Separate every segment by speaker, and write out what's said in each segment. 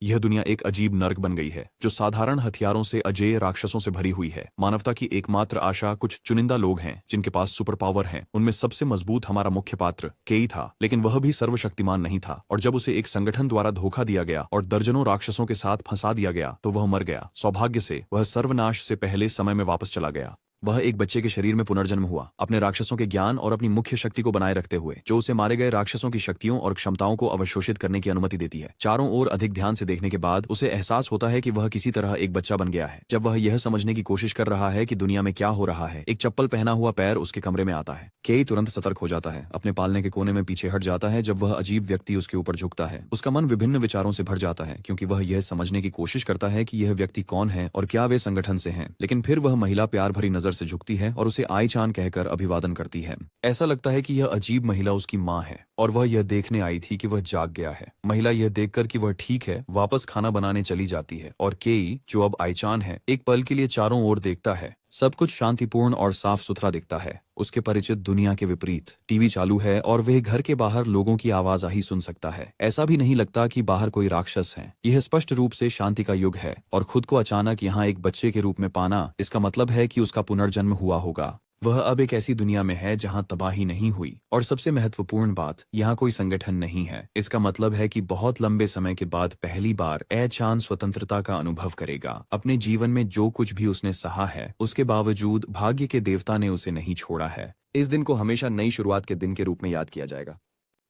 Speaker 1: यह दुनिया एक अजीब नर्क बन गई है जो साधारण हथियारों से अजेय राक्षसों से भरी हुई है। मानवता की एकमात्र आशा कुछ चुनिंदा लोग हैं जिनके पास सुपर पावर है। उनमें सबसे मजबूत हमारा मुख्य पात्र केई था, लेकिन वह भी सर्वशक्तिमान नहीं था। और जब उसे एक संगठन द्वारा धोखा दिया गया और दर्जनों राक्षसों के साथ फंसा दिया गया तो वह मर गया। सौभाग्य से वह सर्वनाश से पहले समय में वापस चला गया। वह एक बच्चे के शरीर में पुनर्जन्म हुआ, अपने राक्षसों के ज्ञान और अपनी मुख्य शक्ति को बनाए रखते हुए, जो उसे मारे गए राक्षसों की शक्तियों और क्षमताओं को अवशोषित करने की अनुमति देती है। चारों ओर अधिक ध्यान से देखने के बाद उसे एहसास होता है कि वह किसी तरह एक बच्चा बन गया है। जब वह यह समझने की कोशिश कर रहा है कि दुनिया में क्या हो रहा है, एक चप्पल पहना हुआ पैर उसके कमरे में आता है। केई तुरंत सतर्क हो जाता है, अपने पालने के कोने में पीछे हट जाता है। जब वह अजीब व्यक्ति उसके ऊपर झुकता है, उसका मन विभिन्न विचारों से भर जाता है, क्योंकि वह यह समझने की कोशिश करता है कि यह व्यक्ति कौन है और क्या वे संगठन से हैं। लेकिन फिर वह महिला प्यार भरी नजर से झुकती है और उसे आई चान कहकर अभिवादन करती है। ऐसा लगता है कि यह अजीब महिला उसकी माँ है और वह यह देखने आई थी कि वह जाग गया है। महिला यह देखकर कि वह ठीक है, वापस खाना बनाने चली जाती है और केई, जो अब आईचान है, एक पल के लिए चारों ओर देखता है। सब कुछ शांतिपूर्ण और साफ सुथरा दिखता है। उसके परिचित दुनिया के विपरीत टीवी चालू है और वह घर के बाहर लोगों की आवाजाही सुन सकता है। ऐसा भी नहीं लगता कि बाहर कोई राक्षस है। यह स्पष्ट रूप से शांति का युग है और खुद को अचानक यहाँ एक बच्चे के रूप में पाना, इसका मतलब है कि उसका पुनर्जन्म हुआ होगा। वह अब एक ऐसी दुनिया में है जहां तबाही नहीं हुई और सबसे महत्वपूर्ण बात, यहाँ कोई संगठन नहीं है। इसका मतलब है कि बहुत लंबे समय के बाद पहली बार ए-चान स्वतंत्रता का अनुभव करेगा। अपने जीवन में जो कुछ भी उसने सहा है, उसके बावजूद भाग्य के देवता ने उसे नहीं छोड़ा है। इस दिन को हमेशा नई शुरुआत के दिन के रूप में याद किया जाएगा।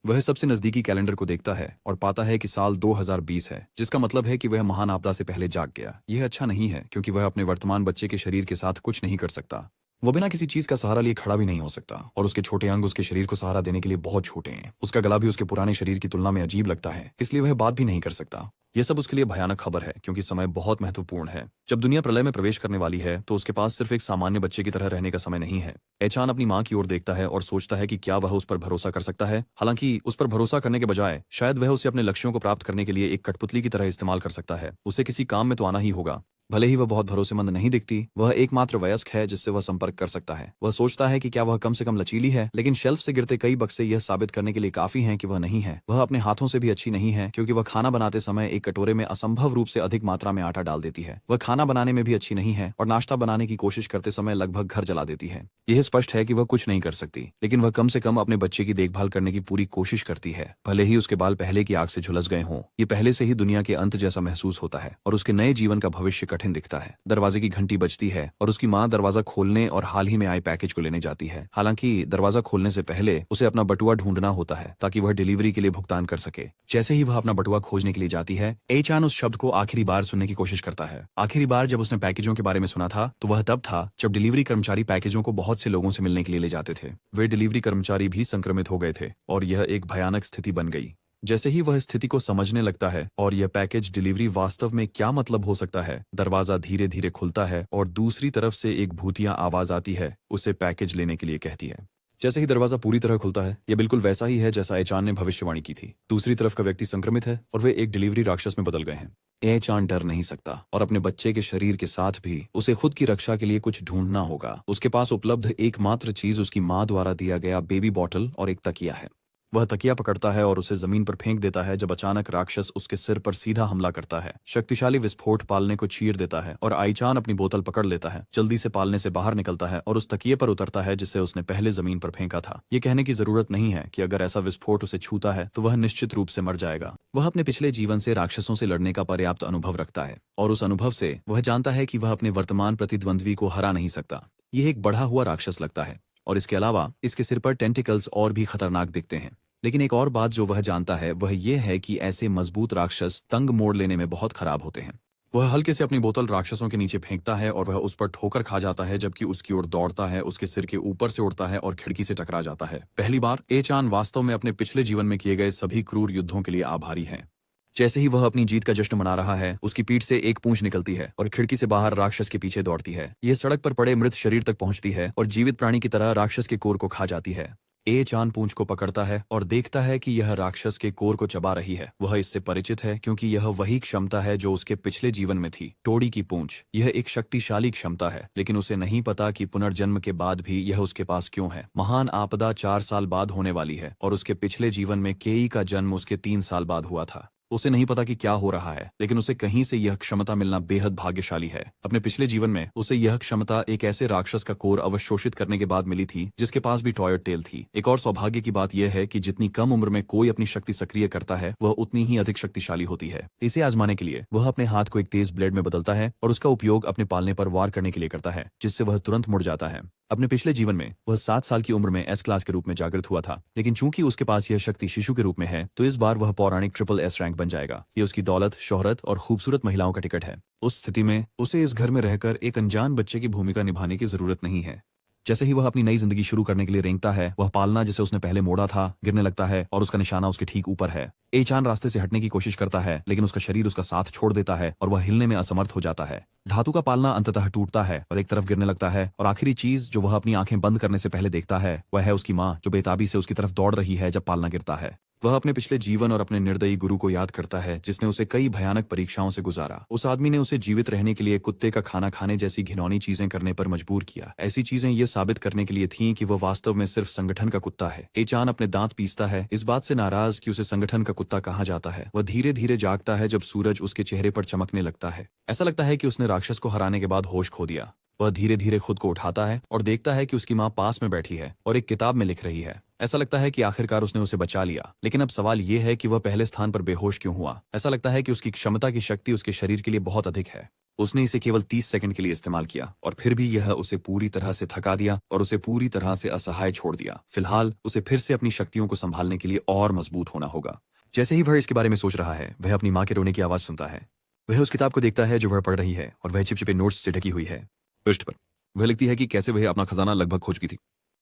Speaker 1: वह सबसे नजदीकी कैलेंडर को देखता है और पाता है कि साल 2020 है, जिसका मतलब है कि वह महान आपदा से पहले जाग गया। यह अच्छा नहीं है, क्योंकि वह अपने वर्तमान बच्चे के शरीर के साथ कुछ नहीं कर सकता। वो बिना किसी चीज का सहारा लिए खड़ा भी नहीं हो सकता और उसके छोटे अंग उसके शरीर को सहारा देने के लिए बहुत छोटे हैं। उसका गला भी उसके पुराने शरीर की तुलना में अजीब लगता है, इसलिए वह बात भी नहीं कर सकता। यह सब उसके लिए भयानक खबर है, क्योंकि समय बहुत महत्वपूर्ण है। जब दुनिया प्रलय में प्रवेश करने वाली है तो उसके पास सिर्फ एक सामान्य बच्चे की तरह रहने का समय नहीं है। ए-चान अपनी माँ की ओर देखता है और सोचता है कि क्या वह उस पर भरोसा कर सकता है। हालांकि उस पर भरोसा करने के बजाय शायद वह उसे अपने लक्ष्यों को प्राप्त करने के लिए एक कठपुतली की तरह इस्तेमाल कर सकता है। उसे किसी काम में तो आना ही होगा। भले ही वह बहुत भरोसेमंद नहीं दिखती, वह एकमात्र वयस्क है जिससे वह संपर्क कर सकता है। वह सोचता है कि क्या वह कम से कम लचीली है, लेकिन शेल्फ से गिरते कई बक्से यह साबित करने के लिए काफी हैं कि वह नहीं है। वह अपने हाथों से भी अच्छी नहीं है, क्योंकि वह खाना बनाते समय एक कटोरे में असंभव रूप से अधिक मात्रा में आटा डाल देती है। वह खाना बनाने में भी अच्छी नहीं है और नाश्ता बनाने की कोशिश करते समय लगभग घर जला देती है। यह स्पष्ट है कि वह कुछ नहीं कर सकती, लेकिन वह कम से कम अपने बच्चे की देखभाल करने की पूरी कोशिश करती है, भले ही उसके बाल पहले की आग से झुलस गए हों। ये पहले से ही दुनिया के अंत जैसा महसूस होता है और उसके नए जीवन का भविष्य कठिन दिखता है। दरवाजे की घंटी बजती है और उसकी माँ दरवाजा खोलने और हाल ही में आए पैकेज को लेने जाती है। हालांकि दरवाजा खोलने से पहले उसे अपना बटुआ ढूंढना होता है ताकि वह डिलीवरी के लिए भुगतान कर सके। जैसे ही वह अपना बटुआ खोजने के लिए जाती है, ए-चान उस शब्द को आखिरी बार सुनने की कोशिश करता है। आखिरी बार जब उसने पैकेजों के बारे में सुना था तो वह तब था जब डिलीवरी कर्मचारी पैकेजों को बहुत से लोगों से मिलने के लिए ले जाते थे। वे डिलीवरी कर्मचारी भी संक्रमित हो गए थे और यह एक भयानक स्थिति बन गई। जैसे ही वह स्थिति को समझने लगता है और यह पैकेज डिलीवरी वास्तव में क्या मतलब हो सकता है, दरवाजा धीरे धीरे खुलता है और दूसरी तरफ से एक भूतिया आवाज आती है, उसे पैकेज लेने के लिए कहती है। जैसे ही दरवाजा पूरी तरह खुलता है, यह बिल्कुल वैसा ही है जैसा ए-चान ने भविष्यवाणी की थी। दूसरी तरफ का व्यक्ति संक्रमित है और वे एक डिलीवरी राक्षस में बदल गए हैं। ए-चान डर नहीं सकता और अपने बच्चे के शरीर के साथ भी उसे खुद की रक्षा के लिए कुछ ढूंढना होगा। उसके पास उपलब्ध एकमात्र चीज उसकी माँ द्वारा दिया गया बेबी बॉटल और एक तकिया है। वह तकिया पकड़ता है और उसे जमीन पर फेंक देता है जब अचानक राक्षस उसके सिर पर सीधा हमला करता है। शक्तिशाली विस्फोट पालने को चीर देता है और आई-चान अपनी बोतल पकड़ लेता है, जल्दी से पालने से बाहर निकलता है और उस तकिए पर उतरता है जिसे उसने पहले जमीन पर फेंका था। ये कहने की जरूरत नहीं है कि अगर ऐसा विस्फोट उसे छूता है तो वह निश्चित रूप से मर जाएगा। वह अपने पिछले जीवन से राक्षसों से लड़ने का पर्याप्त अनुभव रखता है और उस अनुभव से वह जानता है कि वह अपने वर्तमान प्रतिद्वंद्वी को हरा नहीं सकता। यह एक बढ़ा हुआ राक्षस लगता है और इसके अलावा इसके सिर पर टेंटिकल्स और भी खतरनाक दिखते हैं। लेकिन एक और बात जो वह जानता है वह यह है कि ऐसे मजबूत राक्षस तंग मोड़ लेने में बहुत खराब होते हैं। वह हल्के से अपनी बोतल राक्षसों के नीचे फेंकता है और वह उस पर ठोकर खा जाता है, जबकि उसकी ओर दौड़ता है, उसके सिर के ऊपर से उड़ता है और खिड़की से टकरा जाता है। पहली बार ए-चान वास्तव में अपने पिछले जीवन में किए गए सभी क्रूर युद्धों के लिए आभारी है। जैसे ही वह अपनी जीत का जश्न मना रहा है, उसकी पीठ से एक पूंछ निकलती है और खिड़की से बाहर राक्षस के पीछे दौड़ती है। यह सड़क पर पड़े मृत शरीर तक पहुंचती है और जीवित प्राणी की तरह राक्षस के कोर को खा जाती है। ए-चान पूंछ को पकड़ता है और देखता है कि यह राक्षस के कोर को चबा रही है। वह इससे परिचित है क्योंकि यह वही क्षमता है जो उसके पिछले जीवन में थी, टोड़ी की पूंछ। यह एक शक्तिशाली क्षमता है, लेकिन उसे नहीं पता कि पुनर्जन्म के बाद भी यह उसके पास क्यों है। महान आपदा 4 साल बाद होने वाली है और उसके पिछले जीवन में केई का जन्म उसके 3 साल बाद हुआ था। उसे नहीं पता कि क्या हो रहा है, लेकिन उसे कहीं से यह क्षमता मिलना बेहद भाग्यशाली है। अपने पिछले जीवन में उसे यह क्षमता एक ऐसे राक्षस का कोर अवशोषित करने के बाद मिली थी जिसके पास भी टॉयड टेल थी। एक और सौभाग्य की बात यह है कि जितनी कम उम्र में कोई अपनी शक्ति सक्रिय करता है वह उतनी ही अधिक शक्तिशाली होती है। इसे आजमाने के लिए वह अपने हाथ को एक तेज ब्लेड में बदलता है और उसका उपयोग अपने पालने पर वार करने के लिए करता है, जिससे वह तुरंत मुड़ जाता है। अपने पिछले जीवन में वह 7 साल की उम्र में एस क्लास के रूप में जागृत हुआ था, लेकिन चूंकि उसके पास यह शक्ति शिशु के रूप में है तो इस बार वह पौराणिक ट्रिपल एस रैंक बन जाएगा। ये उसकी दौलत, शोहरत और खूबसूरत महिलाओं का टिकट है। उस स्थिति में उसे इस घर में रहकर एक अनजान बच्चे की भूमिका निभाने की जरूरत नहीं है। जैसे ही वह अपनी नई जिंदगी शुरू करने के लिए रेंगता है, वह पालना जिसे उसने पहले मोड़ा था गिरने लगता है और उसका निशाना उसके ठीक ऊपर है। ए-चान रास्ते से हटने की कोशिश करता है, लेकिन उसका शरीर उसका साथ छोड़ देता है और वह हिलने में असमर्थ हो जाता है। धातु का पालना अंततः टूटता है और एक तरफ गिरने लगता है, और आखिरी चीज जो वह अपनी आंखें बंद करने से पहले देखता है वह है उसकी माँ, जो बेताबी से उसकी तरफ दौड़ रही है जब पालना गिरता है। वह अपने पिछले जीवन और अपने निर्दयी गुरु को याद करता है जिसने उसे कई भयानक परीक्षाओं से गुजारा। उस आदमी ने उसे जीवित रहने के लिए कुत्ते का खाना खाने जैसी घिनौनी चीजें करने पर मजबूर किया। ऐसी चीजें ये साबित करने के लिए थीं कि वह वास्तव में सिर्फ संगठन का कुत्ता है। ए-चान अपने दांत पीसता है, इस बात से नाराज कि उसे संगठन का कुत्ता कहा जाता है। वह धीरे धीरे जागता है जब सूरज उसके चेहरे पर चमकने लगता है। ऐसा लगता है कि उसने राक्षस को हराने के बाद होश खो दिया। वह धीरे धीरे खुद को उठाता है और देखता है कि उसकी माँ पास में बैठी है और एक किताब में लिख रही है। ऐसा लगता है कि आखिरकार उसने उसे बचा लिया, लेकिन अब सवाल यह है कि वह पहले स्थान पर बेहोश क्यों हुआ। ऐसा लगता है कि उसकी क्षमता की शक्ति उसके शरीर के लिए बहुत अधिक है। उसने इसे केवल 30 सेकंड के लिए इस्तेमाल किया और फिर भी यह उसे पूरी तरह से थका दिया और उसे पूरी तरह से असहाय छोड़ दिया। फिलहाल उसे फिर से अपनी शक्तियों को संभालने के लिए और मजबूत होना होगा। जैसे ही वह इसके बारे में सोच रहा है, वह अपनी माँ के रोने की आवाज सुनता है। वह उस किताब को देखता है जो वह पढ़ रही है और वह चिपचिपे नोट्स से ढकी हुई है। पृष्ठ पर वह लिखती है कि कैसे वह अपना खजाना लगभग खो चुकी थी।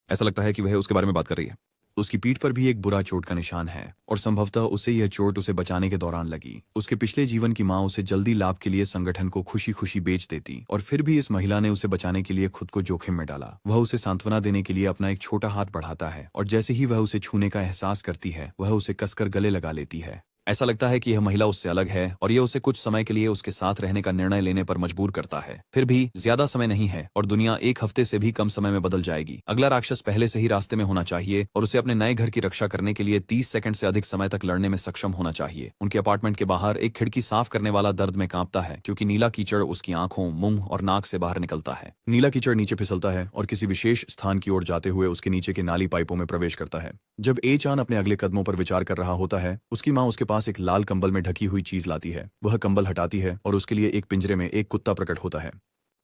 Speaker 1: ऐसा लगता है कि वह उसके बारे में बात कर रही है। उसकी पीठ पर भी एक बुरा चोट का निशान है और संभवतः उसे यह चोट उसे बचाने के दौरान लगी। उसके पिछले जीवन की माँ उसे जल्दी लाभ के लिए संगठन को खुशी खुशी बेच देती, और फिर भी इस महिला ने उसे बचाने के लिए खुद को जोखिम में डाला। वह उसे सांत्वना देने के लिए अपना एक छोटा हाथ बढ़ाता है और जैसे ही वह उसे छूने का एहसास करती है वह उसे कसकर गले लगा लेती है। ऐसा लगता है कि यह महिला उससे अलग है और यह उसे कुछ समय के लिए उसके साथ रहने का निर्णय लेने पर मजबूर करता है। फिर भी ज्यादा समय नहीं है और दुनिया 1 हफ्ते से भी कम समय में बदल जाएगी। अगला राक्षस पहले से ही रास्ते में होना चाहिए और उसे अपने नए घर की रक्षा करने के लिए 30 सेकंड से अधिक समय तक लड़ने में सक्षम होना चाहिए। उनके अपार्टमेंट के बाहर एक खिड़की साफ करने वाला दर्द में कांपता है क्योंकि नीला कीचड़ उसकी आंखों, मुंह और नाक से बाहर निकलता है। नीला कीचड़ नीचे फिसलता है और किसी विशेष स्थान की ओर जाते हुए उसके नीचे के नाली पाइपों में प्रवेश करता है। जब ए-चान अपने अगले कदमों पर विचार कर रहा होता है, उसकी माँ उसके पास एक लाल कंबल में ढकी हुई चीज लाती है। वह कंबल हटाती है और उसके लिए एक पिंजरे में एक कुत्ता प्रकट होता है।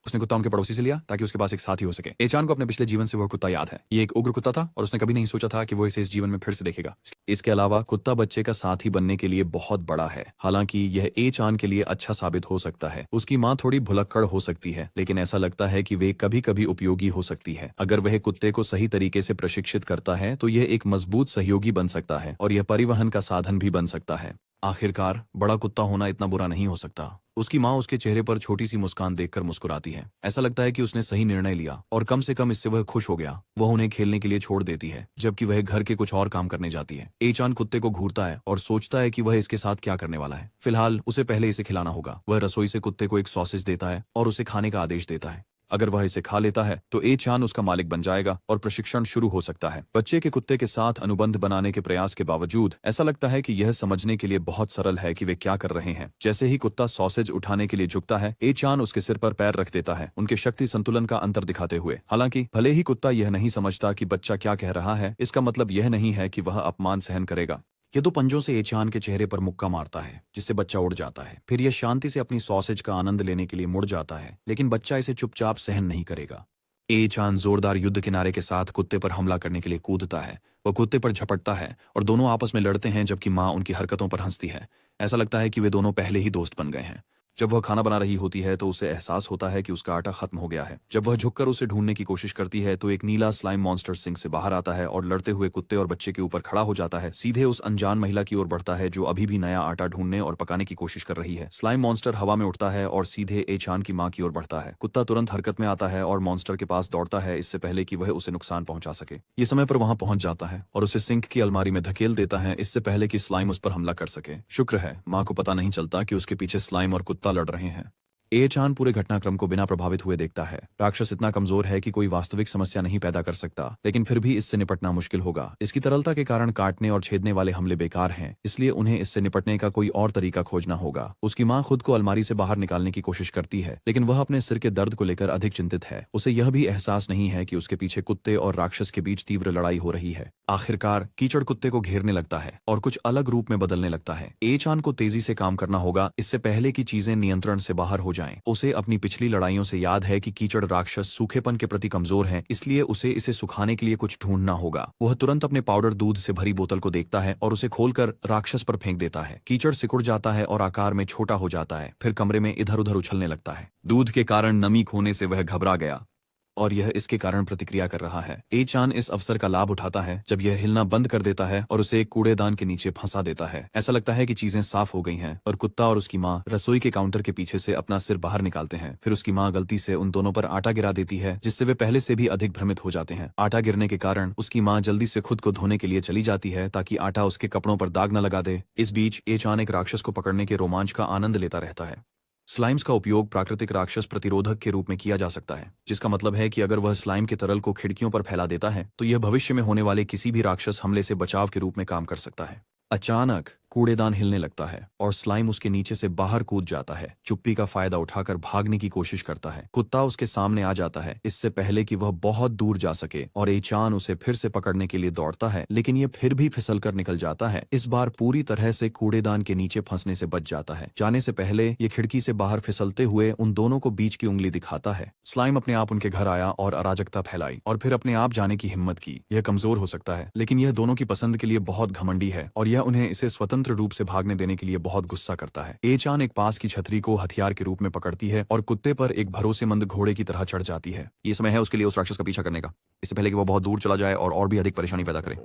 Speaker 1: उसने कुत्ता उनके पड़ोसी से लिया ताकि उसके पास एक साथी हो सके। ए-चान को अपने पिछले जीवन से वह कुत्ता याद है। ये एक उग्र कुत्ता था और उसने कभी नहीं सोचा था कि वो इसे इस जीवन में फिर से देखेगा। इसके अलावा कुत्ता बच्चे का साथी बनने के लिए बहुत बड़ा है। हालांकि यह ए-चान के लिए अच्छा साबित हो सकता है। उसकी माँ थोड़ी भुलक्कड़ हो सकती है, लेकिन ऐसा लगता है कि वे कभी कभी उपयोगी हो सकती है। अगर वह कुत्ते को सही तरीके से प्रशिक्षित करता है तो यह एक मजबूत सहयोगी बन सकता है और यह परिवहन का साधन भी बन सकता है। आखिरकार बड़ा कुत्ता होना इतना बुरा नहीं हो सकता। उसकी माँ उसके चेहरे पर छोटी सी मुस्कान देखकर मुस्कुराती है। ऐसा लगता है कि उसने सही निर्णय लिया और कम से कम इससे वह खुश हो गया। वह उन्हें खेलने के लिए छोड़ देती है जबकि वह घर के कुछ और काम करने जाती है। ए-चान कुत्ते को घूरता है और सोचता है कि वह इसके साथ क्या करने वाला है। फिलहाल उसे पहले इसे खिलाना होगा। वह रसोई से कुत्ते को एक सॉसेज देता है और उसे खाने का आदेश देता है। अगर वह इसे खा लेता है तो ए-चान उसका मालिक बन जाएगा और प्रशिक्षण शुरू हो सकता है। बच्चे के कुत्ते के साथ अनुबंध बनाने के प्रयास के बावजूद ऐसा लगता है कि यह समझने के लिए बहुत सरल है कि वे क्या कर रहे हैं। जैसे ही कुत्ता सॉसेज उठाने के लिए झुकता है, ए-चान उसके सिर पर पैर रख देता है, उनके शक्ति संतुलन का अंतर दिखाते हुए। हालांकि भले ही कुत्ता यह नहीं समझता कि बच्चा क्या कह रहा है, इसका मतलब यह नहीं है कि वह अपमान सहन करेगा। ये 2 पंजों से ए-चान के चेहरे पर मुक्का मारता है जिससे बच्चा उड़ जाता है। फिर यह शांति से अपनी सॉसेज का आनंद लेने के लिए मुड़ जाता है, लेकिन बच्चा इसे चुपचाप सहन नहीं करेगा। ए-चान जोरदार युद्ध किनारे के साथ कुत्ते पर हमला करने के लिए कूदता है। वह कुत्ते पर झपटता है और दोनों आपस में लड़ते हैं जबकि माँ उनकी हरकतों पर हंसती है। ऐसा लगता है कि वे दोनों पहले ही दोस्त बन गए हैं। जब वह खाना बना रही होती है तो उसे एहसास होता है कि उसका आटा खत्म हो गया है। जब वह झुककर उसे ढूंढने की कोशिश करती है तो एक नीला स्लाइम मॉन्स्टर सिंक से बाहर आता है और लड़ते हुए कुत्ते और बच्चे के ऊपर खड़ा हो जाता है। सीधे उस अनजान महिला की ओर बढ़ता है जो अभी भी नया आटा ढूंढने और पकाने की कोशिश कर रही है। स्लाइम मॉन्स्टर हवा में उठता है और सीधे ए-चान की माँ की ओर बढ़ता है। कुत्ता तुरंत हरकत में आता है और मॉन्स्टर के पास दौड़ता है इससे पहले कि वह उसे नुकसान पहुंचा सके। ये समय पर वहां पहुंच जाता है और उसे सिंक की अलमारी में धकेल देता है इससे पहले कि स्लाइम उस पर हमला कर सके। शुक्र है माँ को पता नहीं चलता कि उसके पीछे स्लाइम और कुत्ता लड़ रहे हैं। ए चान पूरे घटनाक्रम को बिना प्रभावित हुए देखता है। राक्षस इतना कमजोर है कि कोई वास्तविक समस्या नहीं पैदा कर सकता, लेकिन फिर भी इससे निपटना मुश्किल होगा। इसकी तरलता के कारण काटने और छेदने वाले हमले बेकार हैं, इसलिए उन्हें इससे निपटने का कोई और तरीका खोजना होगा। उसकी माँ खुद को अलमारी से बाहर निकालने की कोशिश करती है, लेकिन वह अपने सिर के दर्द को लेकर अधिक चिंतित है। उसे यह भी एहसास नहीं है कि उसके पीछे कुत्ते और राक्षस के बीच तीव्र लड़ाई हो रही है। आखिरकार कीचड़ कुत्ते को घेरने लगता है और कुछ अलग रूप में बदलने लगता है। ए चान को तेजी से काम करना होगा, इससे पहले कि चीजें नियंत्रण से बाहर हो जाएं। उसे अपनी पिछली लड़ाइयों से याद है कि कीचड़ राक्षस सूखेपन के प्रति कमजोर है, इसलिए उसे इसे सुखाने के लिए कुछ ढूंढना होगा। वह तुरंत अपने पाउडर दूध से भरी बोतल को देखता है और उसे खोलकर राक्षस पर फेंक देता है। कीचड़ सिकुड़ जाता है और आकार में छोटा हो जाता है, फिर कमरे में इधर उधर उछलने लगता है। दूध के कारण नमी खोने से वह घबरा गया और यह इसके कारण प्रतिक्रिया कर रहा है। ए चान इस अवसर का लाभ उठाता है जब यह हिलना बंद कर देता है और उसे एक कूड़ेदान के नीचे फंसा देता है। ऐसा लगता है कि चीजें साफ हो गई हैं और कुत्ता और उसकी माँ रसोई के काउंटर के पीछे से अपना सिर बाहर निकालते हैं। फिर उसकी माँ गलती से उन दोनों पर आटा गिरा देती है, जिससे वे पहले से भी अधिक भ्रमित हो जाते हैं। आटा गिरने के कारण उसकी माँ जल्दी से खुद को धोने के लिए चली जाती है ताकि आटा उसके कपड़ों पर दाग न लगा दे। इस बीच ए चान एक राक्षस को पकड़ने के रोमांच का आनंद लेता रहता है। स्लाइम्स का उपयोग प्राकृतिक राक्षस प्रतिरोधक के रूप में किया जा सकता है, जिसका मतलब है कि अगर वह स्लाइम के तरल को खिड़कियों पर फैला देता है तो यह भविष्य में होने वाले किसी भी राक्षस हमले से बचाव के रूप में काम कर सकता है। अचानक कूड़ेदान हिलने लगता है और स्लाइम उसके नीचे से बाहर कूद जाता है। चुप्पी का फायदा उठाकर भागने की कोशिश करता है। कुत्ता उसके सामने आ जाता है इससे पहले कि वह बहुत दूर जा सके और ए चान उसे फिर से पकड़ने के लिए दौड़ता है, लेकिन यह फिर भी फिसल कर निकल जाता है। इस बार पूरी तरह से कूड़ेदान के नीचे फंसने से बच जाता है। जाने से पहले ये खिड़की से बाहर फिसलते हुए उन दोनों को बीच की उंगली दिखाता है। स्लाइम अपने आप उनके घर आया और अराजकता फैलाई और फिर अपने आप जाने की हिम्मत की। यह कमजोर हो सकता है, लेकिन यह दोनों की पसंद के लिए बहुत घमंडी है और यह उन्हें इसे स्वतंत्र रूप से भागने देने के लिए बहुत गुस्सा करता है। ए चान एक पास की छतरी को हथियार के रूप में पकड़ती है और कुत्ते पर एक भरोसेमंद घोड़े की तरह चढ़ जाती है। ये समय है उसके लिए उस राक्षस का पीछा करने का, इससे पहले कि वह बहुत दूर चला जाए और भी अधिक परेशानी पैदा करे।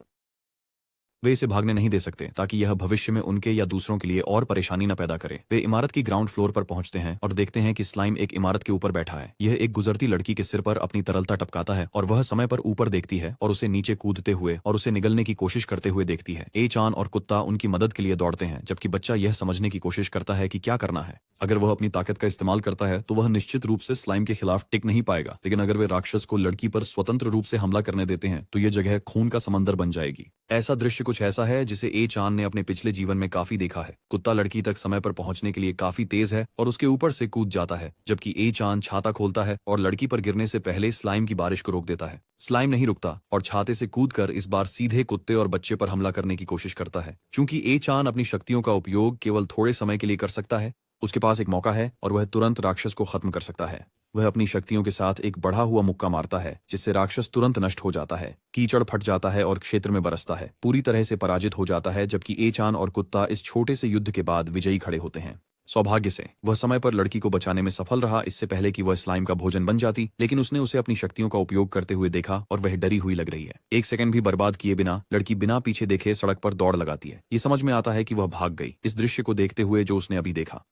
Speaker 1: वे इसे भागने नहीं दे सकते ताकि यह भविष्य में उनके या दूसरों के लिए और परेशानी न पैदा करे। वे इमारत की ग्राउंड फ्लोर पर पहुंचते हैं और देखते हैं कि स्लाइम एक इमारत के ऊपर बैठा है। यह एक गुजरती लड़की के सिर पर अपनी तरलता टपकाता है और वह समय पर ऊपर देखती है और उसे नीचे कूदते हुए और उसे निगलने की कोशिश करते हुए देखती है। ए चान और कुत्ता उनकी मदद के लिए दौड़ते हैं, जबकि बच्चा यह समझने की कोशिश करता है कि क्या करना है। अगर वह अपनी ताकत का इस्तेमाल करता है तो वह निश्चित रूप से स्लाइम के खिलाफ टिक नहीं पाएगा, लेकिन अगर वे राक्षस को लड़की पर स्वतंत्र रूप से हमला करने देते हैं तो यह जगह खून का समंदर बन जाएगी। ऐसा दृश्य कुछ ऐसा है जिसे ए चान ने अपने पिछले जीवन में काफी देखा है। कुत्ता लड़की तक समय पर पहुंचने के लिए काफी तेज है और उसके ऊपर से कूद जाता है, जबकि ए चान छाता खोलता है और लड़की पर गिरने से पहले स्लाइम की बारिश को रोक देता है। स्लाइम नहीं रुकता और छाते से कूदकर इस बार सीधे कुत्ते और बच्चे पर हमला करने की कोशिश करता है। चूंकि ए चान अपनी शक्तियों का उपयोग केवल थोड़े समय के लिए कर सकता है, उसके पास एक मौका है और वह तुरंत राक्षस को खत्म कर सकता है। वह अपनी शक्तियों के साथ एक बढ़ा हुआ मुक्का मारता है, जिससे राक्षस तुरंत नष्ट हो जाता है। कीचड़ फट जाता है और क्षेत्र में बरसता है, पूरी तरह से पराजित हो जाता है, जबकि ए चान और कुत्ता इस छोटे से युद्ध के बाद विजयी खड़े होते हैं। सौभाग्य से वह समय पर लड़की को बचाने में सफल रहा, इससे पहले कि वह स्लाइम का भोजन बन जाती, लेकिन उसने उसे अपनी शक्तियों का उपयोग करते हुए देखा और वह डरी हुई लग रही है। एक सेकंड भी बर्बाद किए बिना लड़की बिना पीछे देखे सड़क पर दौड़ लगाती है। ये समझ में आता है कि वह भाग गई, इस दृश्य को देखते हुए जो उसने अभी देखा।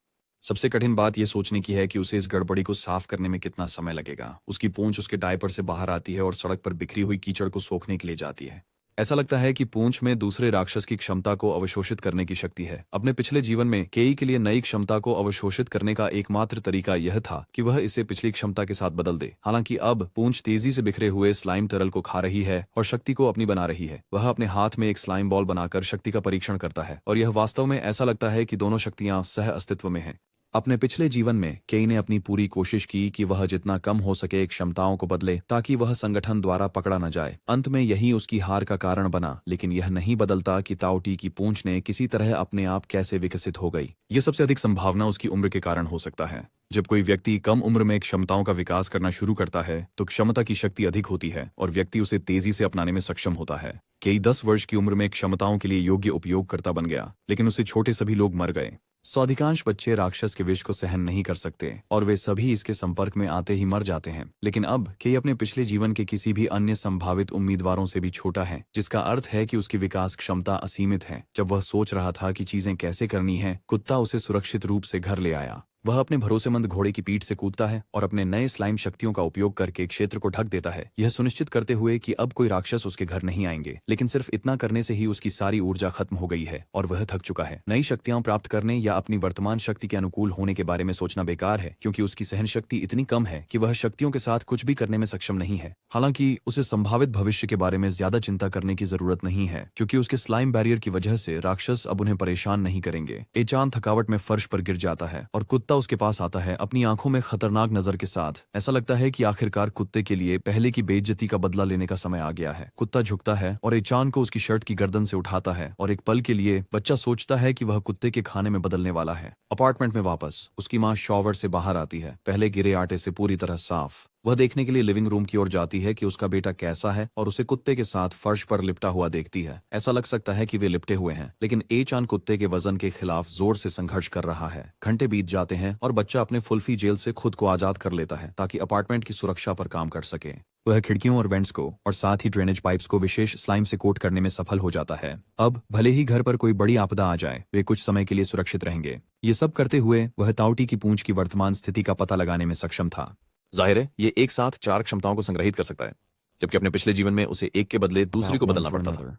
Speaker 1: सबसे कठिन बात यह सोचने की है कि उसे इस गड़बड़ी को साफ करने में कितना समय लगेगा। उसकी पूंछ उसके डायपर से बाहर आती है और सड़क पर बिखरी हुई कीचड़ को सोखने के लिए जाती है। ऐसा लगता है कि पूंछ में दूसरे राक्षस की क्षमता को अवशोषित करने की शक्ति है। अपने पिछले जीवन में केई के लिए नई क्षमता को अवशोषित करने का एकमात्र तरीका यह था कि वह इसे पिछली क्षमता के साथ बदल दे। हालांकि अब पूंछ तेजी से बिखरे हुए स्लाइम तरल को खा रही है और शक्ति को अपनी बना रही है। वह अपने हाथ में एक स्लाइम बॉल बनाकर शक्ति का परीक्षण करता है और यह वास्तव में ऐसा लगता है कि दोनों शक्तियां सह अस्तित्व में हैं। अपने पिछले जीवन में केई ने अपनी पूरी कोशिश की कि वह जितना कम हो सके क्षमताओं को बदले ताकि वह संगठन द्वारा पकड़ा न जाए। अंत में यही उसकी हार का कारण बना, लेकिन यह नहीं बदलता कि ताओटी की पूंछ ने किसी तरह अपने आप कैसे विकसित हो गई। यह सबसे अधिक संभावना उसकी उम्र के कारण हो सकता है। जब कोई व्यक्ति कम उम्र में क्षमताओं का विकास करना शुरू करता है तो क्षमता की शक्ति अधिक होती है और व्यक्ति उसे तेजी से अपनाने में सक्षम होता है। केई 10 वर्ष की उम्र में क्षमताओं के लिए योग्य उपयोगकर्ता बन गया, लेकिन उससे छोटे सभी लोग मर गए। अधिकांश बच्चे राक्षस के विष को सहन नहीं कर सकते और वे सभी इसके संपर्क में आते ही मर जाते हैं। लेकिन अब केई अपने पिछले जीवन के किसी भी अन्य संभावित उम्मीदवारों से भी छोटा है, जिसका अर्थ है कि उसकी विकास क्षमता असीमित है। जब वह सोच रहा था कि चीजें कैसे करनी है, कुत्ता उसे सुरक्षित रूप से घर ले आया। वह अपने भरोसेमंद घोड़े की पीठ से कूदता है और अपने नए स्लाइम शक्तियों का उपयोग करके क्षेत्र को ढक देता है, यह सुनिश्चित करते हुए कि अब कोई राक्षस उसके घर नहीं आएंगे। लेकिन सिर्फ इतना करने से ही उसकी सारी ऊर्जा खत्म हो गई है और वह थक चुका है। नई शक्तियां प्राप्त करने या अपनी वर्तमान शक्ति के अनुकूल होने के बारे में सोचना बेकार है, क्योंकि उसकी सहन शक्ति इतनी कम है कि वह शक्तियों के साथ कुछ भी करने में सक्षम नहीं है। हालांकि उसे संभावित भविष्य के बारे में ज्यादा चिंता करने की जरूरत नहीं है, क्योंकि उसके स्लाइम बैरियर की वजह से राक्षस अब उन्हें परेशान नहीं करेंगे। एचान थकावट में फर्श पर गिर जाता है और कुत्ता उसके पास आता है अपनी आंखों में खतरनाक नजर के साथ। ऐसा लगता है कि आखिरकार कुत्ते के लिए पहले की बेइज्जती का बदला लेने का समय आ गया है। कुत्ता झुकता है और एचान को उसकी शर्ट की गर्दन से उठाता है और एक पल के लिए बच्चा सोचता है कि वह कुत्ते के खाने में बदलने वाला है। अपार्टमेंट में वापस उसकी माँ शॉवर से बाहर आती है, पहले गिरे आटे से पूरी तरह साफ। वह देखने के लिए लिविंग रूम की ओर जाती है कि उसका बेटा कैसा है और उसे कुत्ते के साथ फर्श पर लिपटा हुआ देखती है। ऐसा लग सकता है कि वे लिपटे हुए हैं, लेकिन एचान कुत्ते के वजन के खिलाफ जोर से संघर्ष कर रहा है। घंटे बीत जाते हैं और बच्चा अपने फुल्फी जेल से खुद को आजाद कर लेता है ताकि अपार्टमेंट की सुरक्षा पर काम कर सके। वह खिड़कियों और वेंट्स को और साथ ही ड्रेनेज पाइप्स को विशेष स्लाइम से कोट करने में सफल हो जाता है। अब भले ही घर पर कोई बड़ी आपदा आ जाए, वे कुछ समय के लिए सुरक्षित रहेंगे। ये सब करते हुए वह ताउटी की पूंछ की वर्तमान स्थिति का पता लगाने में सक्षम था। जाहिर है ये एक साथ 4 क्षमताओं को संग्रहित कर सकता है, जबकि अपने पिछले जीवन में उसे एक के बदले दूसरी को बदलना पड़ता था।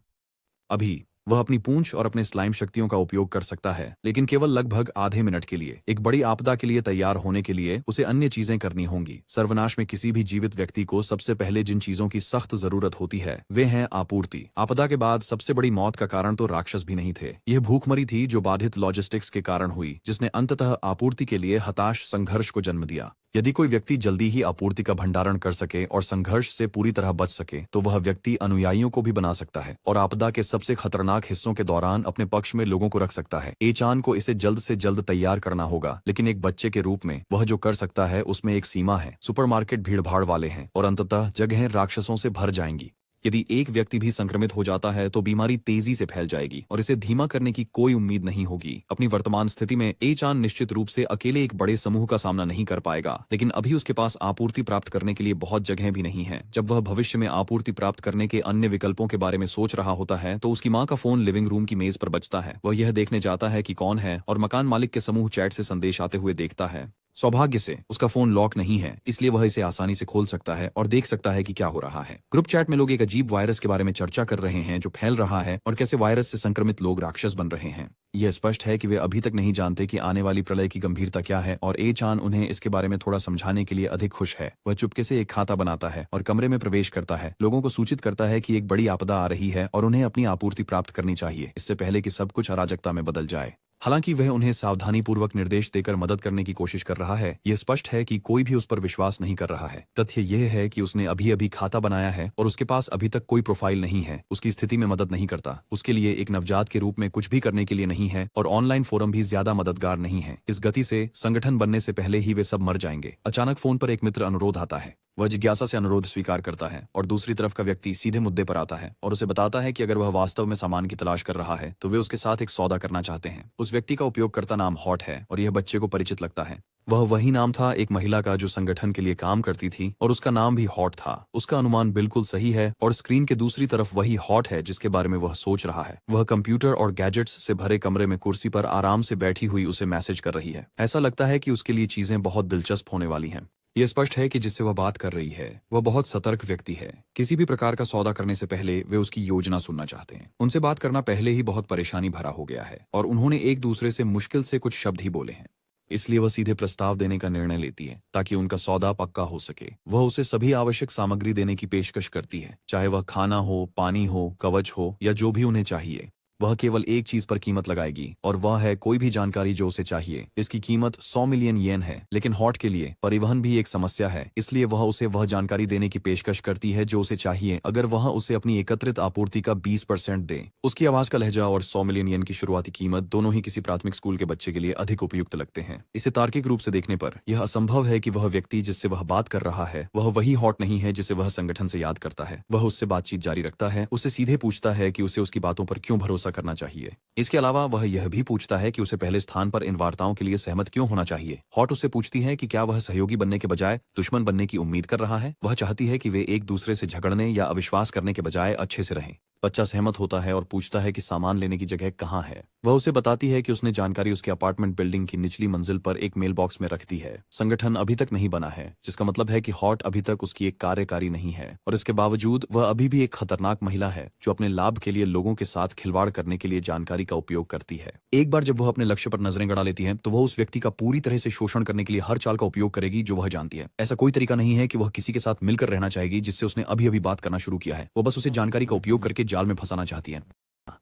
Speaker 1: अभी वह अपनी पूंछ और अपने स्लाइम शक्तियों का उपयोग कर सकता है, लेकिन केवल लगभग आधे मिनट के लिए। एक बड़ी आपदा के लिए तैयार होने के लिए उसे अन्य चीजें करनी होंगी। सर्वनाश में किसी भी जीवित व्यक्ति को सबसे पहले जिन चीजों की सख्त जरूरत होती है वे हैं आपूर्ति। आपदा के बाद सबसे बड़ी मौत का कारण तो राक्षस भी नहीं थे, यह भूखमरी थी जो बाधित लॉजिस्टिक्स के कारण हुई, जिसने अंततः आपूर्ति के लिए हताश संघर्ष को जन्म दिया। यदि कोई व्यक्ति जल्दी ही आपूर्ति का भंडारण कर सके और संघर्ष से पूरी तरह बच सके, तो वह व्यक्ति अनुयायियों को भी बना सकता है और आपदा के सबसे खतरनाक हिस्सों के दौरान अपने पक्ष में लोगों को रख सकता है। एचान को इसे जल्द से जल्द तैयार करना होगा, लेकिन एक बच्चे के रूप में वह जो कर सकता है उसमें एक सीमा है। सुपरमार्केट भीड़भाड़ वाले हैं और अंततः जगहें राक्षसों से भर जाएंगी। यदि एक व्यक्ति भी संक्रमित हो जाता है तो बीमारी तेजी से फैल जाएगी और इसे धीमा करने की कोई उम्मीद नहीं होगी। अपनी वर्तमान स्थिति में एचान निश्चित रूप से अकेले एक बड़े समूह का सामना नहीं कर पाएगा, लेकिन अभी उसके पास आपूर्ति प्राप्त करने के लिए बहुत जगहें भी नहीं है। जब वह भविष्य में आपूर्ति प्राप्त करने के अन्य विकल्पों के बारे में सोच रहा होता है तो उसकी माँ का फोन लिविंग रूम की मेज पर बजता है। वह यह देखने जाता है कि कौन है और मकान मालिक के समूह चैट से संदेश आते हुए देखता है। सौभाग्य से उसका फोन लॉक नहीं है, इसलिए वह इसे आसानी से खोल सकता है और देख सकता है कि क्या हो रहा है। ग्रुप चैट में लोग एक अजीब वायरस के बारे में चर्चा कर रहे हैं जो फैल रहा है और कैसे वायरस से संक्रमित लोग राक्षस बन रहे हैं। यह स्पष्ट है कि वे अभी तक नहीं जानते कि आने वाली प्रलय की गंभीरता क्या है और एचान उन्हें इसके बारे में थोड़ा समझाने के लिए अधिक खुश है। वह चुपके से एक खाता बनाता है और कमरे में प्रवेश करता है, लोगों को सूचित करता है कि एक बड़ी आपदा आ रही है और उन्हें अपनी आपूर्ति प्राप्त करनी चाहिए, इससे पहले कि सब कुछ अराजकता में बदल जाए। हालांकि वह उन्हें सावधानीपूर्वक निर्देश देकर मदद करने की कोशिश कर रहा है, यह स्पष्ट है कि कोई भी उस पर विश्वास नहीं कर रहा है। तथ्य यह है कि उसने अभी अभी खाता बनाया है और उसके पास अभी तक कोई प्रोफाइल नहीं है, उसकी स्थिति में मदद नहीं करता, उसके लिए एक नवजात के रूप में कुछ भी करने के लिए नहीं है और ऑनलाइन फोरम भी ज्यादा मददगार नहीं है। इस गति से संगठन बनने से पहले ही वे सब मर जाएंगे। अचानक फोन पर एक मित्र अनुरोध आता है। वह जिज्ञासा से अनुरोध स्वीकार करता है और दूसरी तरफ का व्यक्ति सीधे मुद्दे पर आता है और उसे बताता है कि अगर वह वास्तव में सामान की तलाश कर रहा है तो वे उसके साथ एक सौदा करना चाहते हैं। उस व्यक्ति का उपयोगकर्ता नाम हॉट है और यह बच्चे को परिचित लगता है। वह वही नाम था एक महिला का जो संगठन के लिए काम करती थी और उसका नाम भी हॉट था। उसका अनुमान बिल्कुल सही है और स्क्रीन के दूसरी तरफ वही हॉट है जिसके बारे में वह सोच रहा है। वह कंप्यूटर और गैजेट्स से भरे कमरे में कुर्सी पर आराम से बैठी हुई उसे मैसेज कर रही है। ऐसा लगता है कि उसके लिए चीजें बहुत दिलचस्प होने वाली हैं। यह स्पष्ट है कि जिससे वह बात कर रही है वह बहुत सतर्क व्यक्ति है। किसी भी प्रकार का सौदा करने से पहले वे उसकी योजना सुनना चाहते हैं। उनसे बात करना पहले ही बहुत परेशानी भरा हो गया है और उन्होंने एक दूसरे से मुश्किल से कुछ शब्द ही बोले हैं, इसलिए वह सीधे प्रस्ताव देने का निर्णय लेती है ताकि उनका सौदा पक्का हो सके। वह उसे सभी आवश्यक सामग्री देने की पेशकश करती है, चाहे वह खाना हो, पानी हो, कवच हो या जो भी उन्हें चाहिए। वह केवल एक चीज पर कीमत लगाएगी और वह है कोई भी जानकारी जो उसे चाहिए। इसकी कीमत 100 मिलियन येन है, लेकिन हॉट के लिए परिवहन भी एक समस्या है, इसलिए वह उसे वह जानकारी देने की पेशकश करती है जो उसे चाहिए अगर वह उसे अपनी एकत्रित आपूर्ति का 20% दे। उसकी आवाज का लहजा और 100 मिलियन येन की शुरुआती कीमत दोनों ही किसी प्राथमिक स्कूल के बच्चे के लिए अधिक उपयुक्त लगते हैं। इसे तार्किक रूप से देखने पर यह असंभव है कि वह व्यक्ति जिससे वह बात कर रहा है वह वही हॉट नहीं है जिसे वह संगठन से याद करता है। वह उससे बातचीत जारी रखता है, उससे सीधे पूछता है कि उसे उसकी बातों पर क्यों भरोसा करना चाहिए। इसके अलावा वह यह भी पूछता है कि उसे पहले स्थान पर इन वार्ताओं के लिए सहमत क्यों होना चाहिए। हॉट उससे पूछती है कि क्या वह सहयोगी बनने के बजाय दुश्मन बनने की उम्मीद कर रहा है। वह चाहती है कि वे एक दूसरे से झगड़ने या अविश्वास करने के बजाय अच्छे से रहें। बच्चा सहमत होता है और पूछता है कि सामान लेने की जगह कहाँ है। वह उसे बताती है कि उसने जानकारी उसके अपार्टमेंट बिल्डिंग की निचली मंजिल पर एक मेल बॉक्स में रख दी है। संगठन अभी तक नहीं बना है, जिसका मतलब है कि हॉट अभी तक उसकी एक कार्यकारी नहीं है और इसके बावजूद वह अभी भी एक खतरनाक महिला है जो अपने लाभ के लिए लोगों के साथ खिलवाड़ करने के लिए जानकारी का उपयोग करती है। एक बार जब वह अपने लक्ष्य पर नजरें गड़ा लेती है तो वह उस व्यक्ति का पूरी तरह से शोषण करने के लिए हर चाल का उपयोग करेगी जो वह जानती है। ऐसा कोई तरीका नहीं है कि वह किसी के साथ मिलकर रहना चाहेगी जिससे उसने अभी अभी बात करना शुरू किया है। वो बस उसे जानकारी का उपयोग करके जाल में फंसाना चाहती है।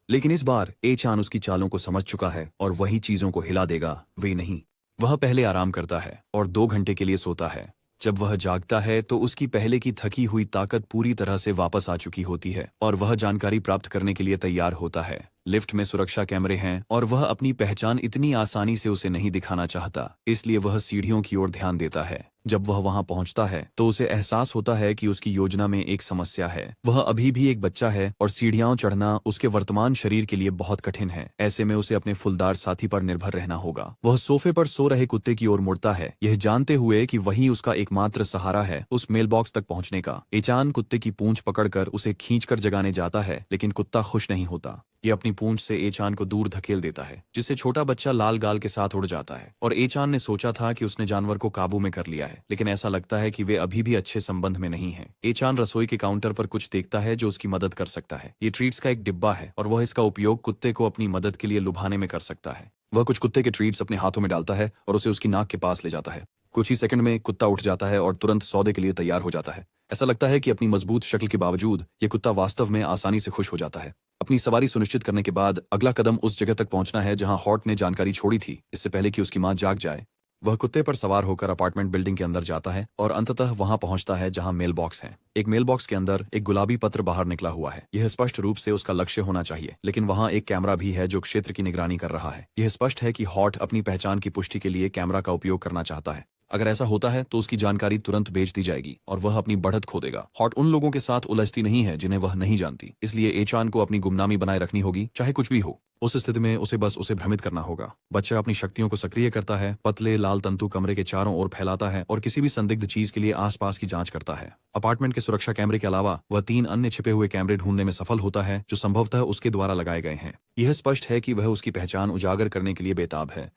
Speaker 1: लेकिन इस बार ए चान उसकी चालों को समझ चुका है और वही चीजों को हिला देगा, वे नहीं। वह पहले आराम करता है और 2 घंटे के लिए सोता है। जब वह जागता है तो उसकी पहले की थकी हुई ताकत पूरी तरह से वापस आ चुकी होती है और वह जानकारी प्राप्त करने के लिए तैयार होता है। लिफ्ट में सुरक्षा कैमरे हैं और वह अपनी पहचान इतनी आसानी से उसे नहीं दिखाना चाहता, इसलिए वह सीढ़ियों की ओर ध्यान देता है। जब वह वहां पहुंचता है तो उसे एहसास होता है कि उसकी योजना में एक समस्या है। वह अभी भी एक बच्चा है और सीढ़ियां चढ़ना उसके वर्तमान शरीर के लिए बहुत कठिन है। ऐसे में उसे अपने फुलदार साथी पर निर्भर रहना होगा। वह सोफे पर सो रहे कुत्ते की ओर मुड़ता है, यह जानते हुए कि वही उसका एकमात्र सहारा है उस मेल बॉक्स तक पहुंचने का। एचान कुत्ते की पूंछ पकड़कर उसे खींचकर जगाने जाता है, लेकिन कुत्ता खुश नहीं होता। ये अपनी पूंछ से एचान को दूर धकेल देता है, जिससे छोटा बच्चा लाल गाल के साथ उड़ जाता है। और एचान ने सोचा था कि उसने जानवर को काबू में कर लिया है, लेकिन ऐसा लगता है कि वे अभी भी अच्छे संबंध में नहीं हैं। एचान रसोई के काउंटर पर कुछ देखता है जो उसकी मदद कर सकता है। ये ट्रीट्स का एक डिब्बा है और वह इसका उपयोग कुत्ते को अपनी मदद के लिए लुभाने में कर सकता है। वह कुछ कुत्ते के ट्रीट्स अपने हाथों में डालता है और उसे उसकी नाक के पास ले जाता है। कुछ ही सेकंड में कुत्ता उठ जाता है और तुरंत सौदे के लिए तैयार हो जाता है। ऐसा लगता है कि अपनी मजबूत शक्ल के बावजूद ये कुत्ता वास्तव में आसानी से खुश हो जाता है। अपनी सवारी सुनिश्चित करने के बाद अगला कदम उस जगह तक पहुंचना है जहां हॉट ने जानकारी छोड़ी थी, इससे पहले कि उसकी मां जाग जाए। वह कुत्ते पर सवार होकर अपार्टमेंट बिल्डिंग के अंदर जाता है और अंततः वहां पहुंचता है जहां मेल बॉक्स है। एक मेल बॉक्स के अंदर एक गुलाबी पत्र बाहर निकला हुआ है। यह स्पष्ट रूप से उसका लक्ष्य होना चाहिए, लेकिन वहां एक कैमरा भी है जो क्षेत्र की निगरानी कर रहा है। यह स्पष्ट है कि हॉट अपनी पहचान की पुष्टि के लिए कैमरा का उपयोग करना चाहता है। अगर ऐसा होता है तो उसकी जानकारी तुरंत बेच दी जाएगी और वह अपनी बढ़त खो देगा। हॉट उन लोगों के साथ उलझती नहीं है जिन्हें वह नहीं जानती, इसलिए एचान को अपनी गुमनामी बनाए रखनी होगी, चाहे कुछ भी हो। उस स्थिति में उसे बस उसे भ्रमित करना होगा। बच्चा अपनी शक्तियों को सक्रिय करता है, पतले लाल तंतु कमरे के चारों ओर फैलाता है और किसी भी संदिग्ध चीज के लिए आसपास की जांच करता है। अपार्टमेंट के सुरक्षा कैमरे के अलावा वह 3 अन्य छिपे हुए कैमरे ढूंढने में सफल होता है जो संभवतः उसके द्वारा लगाए गए हैं। यह स्पष्ट है कि वह उसकी पहचान उजागर करने के लिए बेताब है।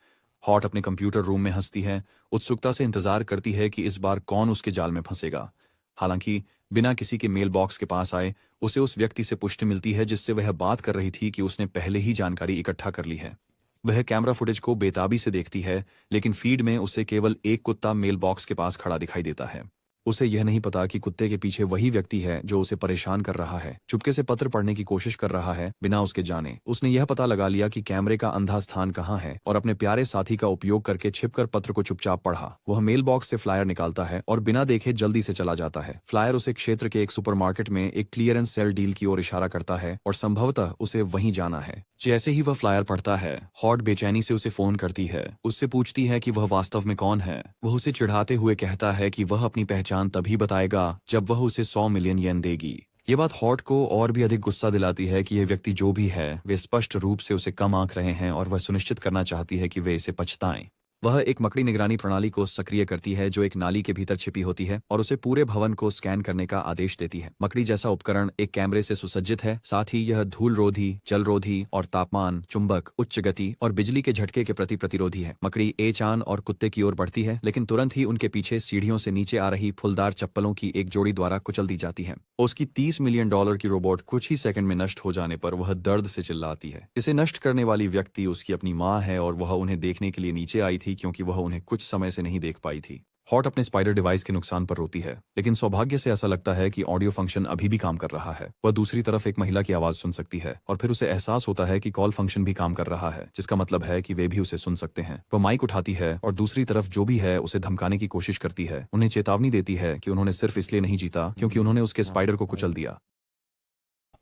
Speaker 1: हॉट अपने कंप्यूटर रूम में हंसती है, उत्सुकता से इंतजार करती है कि इस बार कौन उसके जाल में फंसेगा। हालांकि बिना किसी के मेल बॉक्स के पास आए उसे उस व्यक्ति से पुष्टि मिलती है जिससे वह बात कर रही थी कि उसने पहले ही जानकारी इकट्ठा कर ली है। वह कैमरा फुटेज को बेताबी से देखती है, लेकिन फीड में उसे केवल एक कुत्ता मेल बॉक्स के पास खड़ा दिखाई देता है। उसे यह नहीं पता कि कुत्ते के पीछे वही व्यक्ति है जो उसे परेशान कर रहा है, चुपके से पत्र पढ़ने की कोशिश कर रहा है बिना उसके जाने। उसने यह पता लगा लिया कि कैमरे का अंधा स्थान कहाँ है और अपने प्यारे साथी का उपयोग करके छिपकर पत्र को चुपचाप पढ़ा। वह मेल बॉक्स से फ्लायर निकालता है और बिना देखे जल्दी से चला जाता है। फ्लायर उसे क्षेत्र के एक सुपरमार्केट में एक क्लियरेंस सेल डील की ओर इशारा करता है और संभवतः उसे वहीं जाना है। जैसे ही वह फ्लायर पढ़ता है, हॉट बेचैनी से उसे फोन करती है। उससे पूछती है कि वह वास्तव में कौन है। वह उसे चिढ़ाते हुए कहता है कि वह अपनी पहचान तभी बताएगा जब वह उसे 100 मिलियन येन देगी। ये बात हॉट को और भी अधिक गुस्सा दिलाती है कि यह व्यक्ति जो भी है वे स्पष्ट रूप से उसे कम आंक रहे हैं और वह सुनिश्चित करना चाहती है कि वे इसे पछताएं। वह एक मकड़ी निगरानी प्रणाली को सक्रिय करती है जो एक नाली के भीतर छिपी होती है और उसे पूरे भवन को स्कैन करने का आदेश देती है। मकड़ी जैसा उपकरण एक कैमरे से सुसज्जित है, साथ ही यह धूल रोधी, जल रोधी और तापमान, चुंबक, उच्च गति और बिजली के झटके के प्रति प्रतिरोधी है। मकड़ी एचान और कुत्ते की ओर बढ़ती है, लेकिन तुरंत ही उनके पीछे सीढ़ियों से नीचे आ रही फुलदार चप्पलों की एक जोड़ी द्वारा कुचल दी जाती है। उसकी $30 मिलियन की रोबोट कुछ ही सेकंड में नष्ट हो जाने पर वह दर्द से चिल्लाती है। इसे नष्ट करने वाली व्यक्ति उसकी अपनी माँ है और वह उन्हें देखने के लिए नीचे आई थी क्योंकि वह उन्हें कुछ समय से नहीं देख पाई थी। हॉट अपने स्पाइडर डिवाइस के नुकसान पर रोती है, लेकिन सौभाग्य से ऐसा लगता है कि ऑडियो फंक्शन अभी भी काम कर रहा है। वह दूसरी तरफ एक महिला की आवाज सुन सकती है और फिर उसे एहसास होता है कि कॉल फंक्शन भी काम कर रहा है, जिसका मतलब है कि वे भी उसे सुन सकते हैं। वह माइक उठाती है और दूसरी तरफ जो भी है उसे धमकाने की कोशिश करती है। उन्हें चेतावनी देती है कि उन्होंने सिर्फ इसलिए नहीं जीता क्योंकि उन्होंने उसके स्पाइडर को कुचल दिया।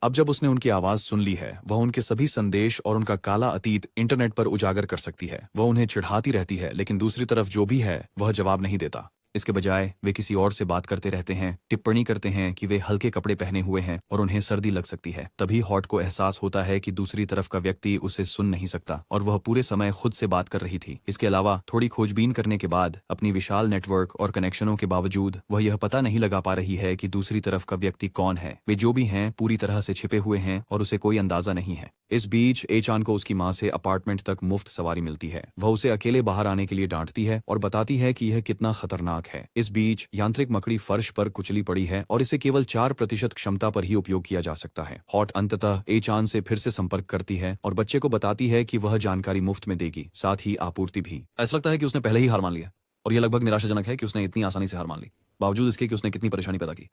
Speaker 1: अब जब उसने उनकी आवाज सुन ली है, वह उनके सभी संदेश और उनका काला अतीत इंटरनेट पर उजागर कर सकती है। वह उन्हें चिढ़ाती रहती है, लेकिन दूसरी तरफ जो भी है वह जवाब नहीं देता। इसके बजाय वे किसी और से बात करते रहते हैं, टिप्पणी करते हैं कि वे हल्के कपड़े पहने हुए हैं और उन्हें सर्दी लग सकती है। तभी हॉट को एहसास होता है कि दूसरी तरफ का व्यक्ति उसे सुन नहीं सकता और वह पूरे समय खुद से बात कर रही थी। इसके अलावा थोड़ी खोजबीन करने के बाद, अपनी विशाल नेटवर्क और कनेक्शनों के बावजूद, वह यह पता नहीं लगा पा रही है कि दूसरी तरफ का व्यक्ति कौन है। वे जो भी हैं पूरी तरह से छिपे हुए हैं और उसे कोई अंदाजा नहीं है। इस बीच एचान को उसकी माँ से अपार्टमेंट तक मुफ्त सवारी मिलती है। वह उसे अकेले बाहर आने के लिए डांटती है और बताती है कि यह कितना खतरनाक है। इस बीच यांत्रिक मकड़ी फर्श पर कुचली पड़ी है और इसे केवल 4% क्षमता पर ही उपयोग किया जा सकता है। हॉट अंततः एचान से फिर से संपर्क करती है और बच्चे को बताती है कि वह जानकारी मुफ्त में देगी, साथ ही आपूर्ति भी। ऐसा लगता है कि उसने पहले ही हार मान लिया और यह लगभग निराशाजनक है कि उसने इतनी आसानी से हार मान ली, बावजूद इसके कि उसने कितनी परेशानी पैदा की।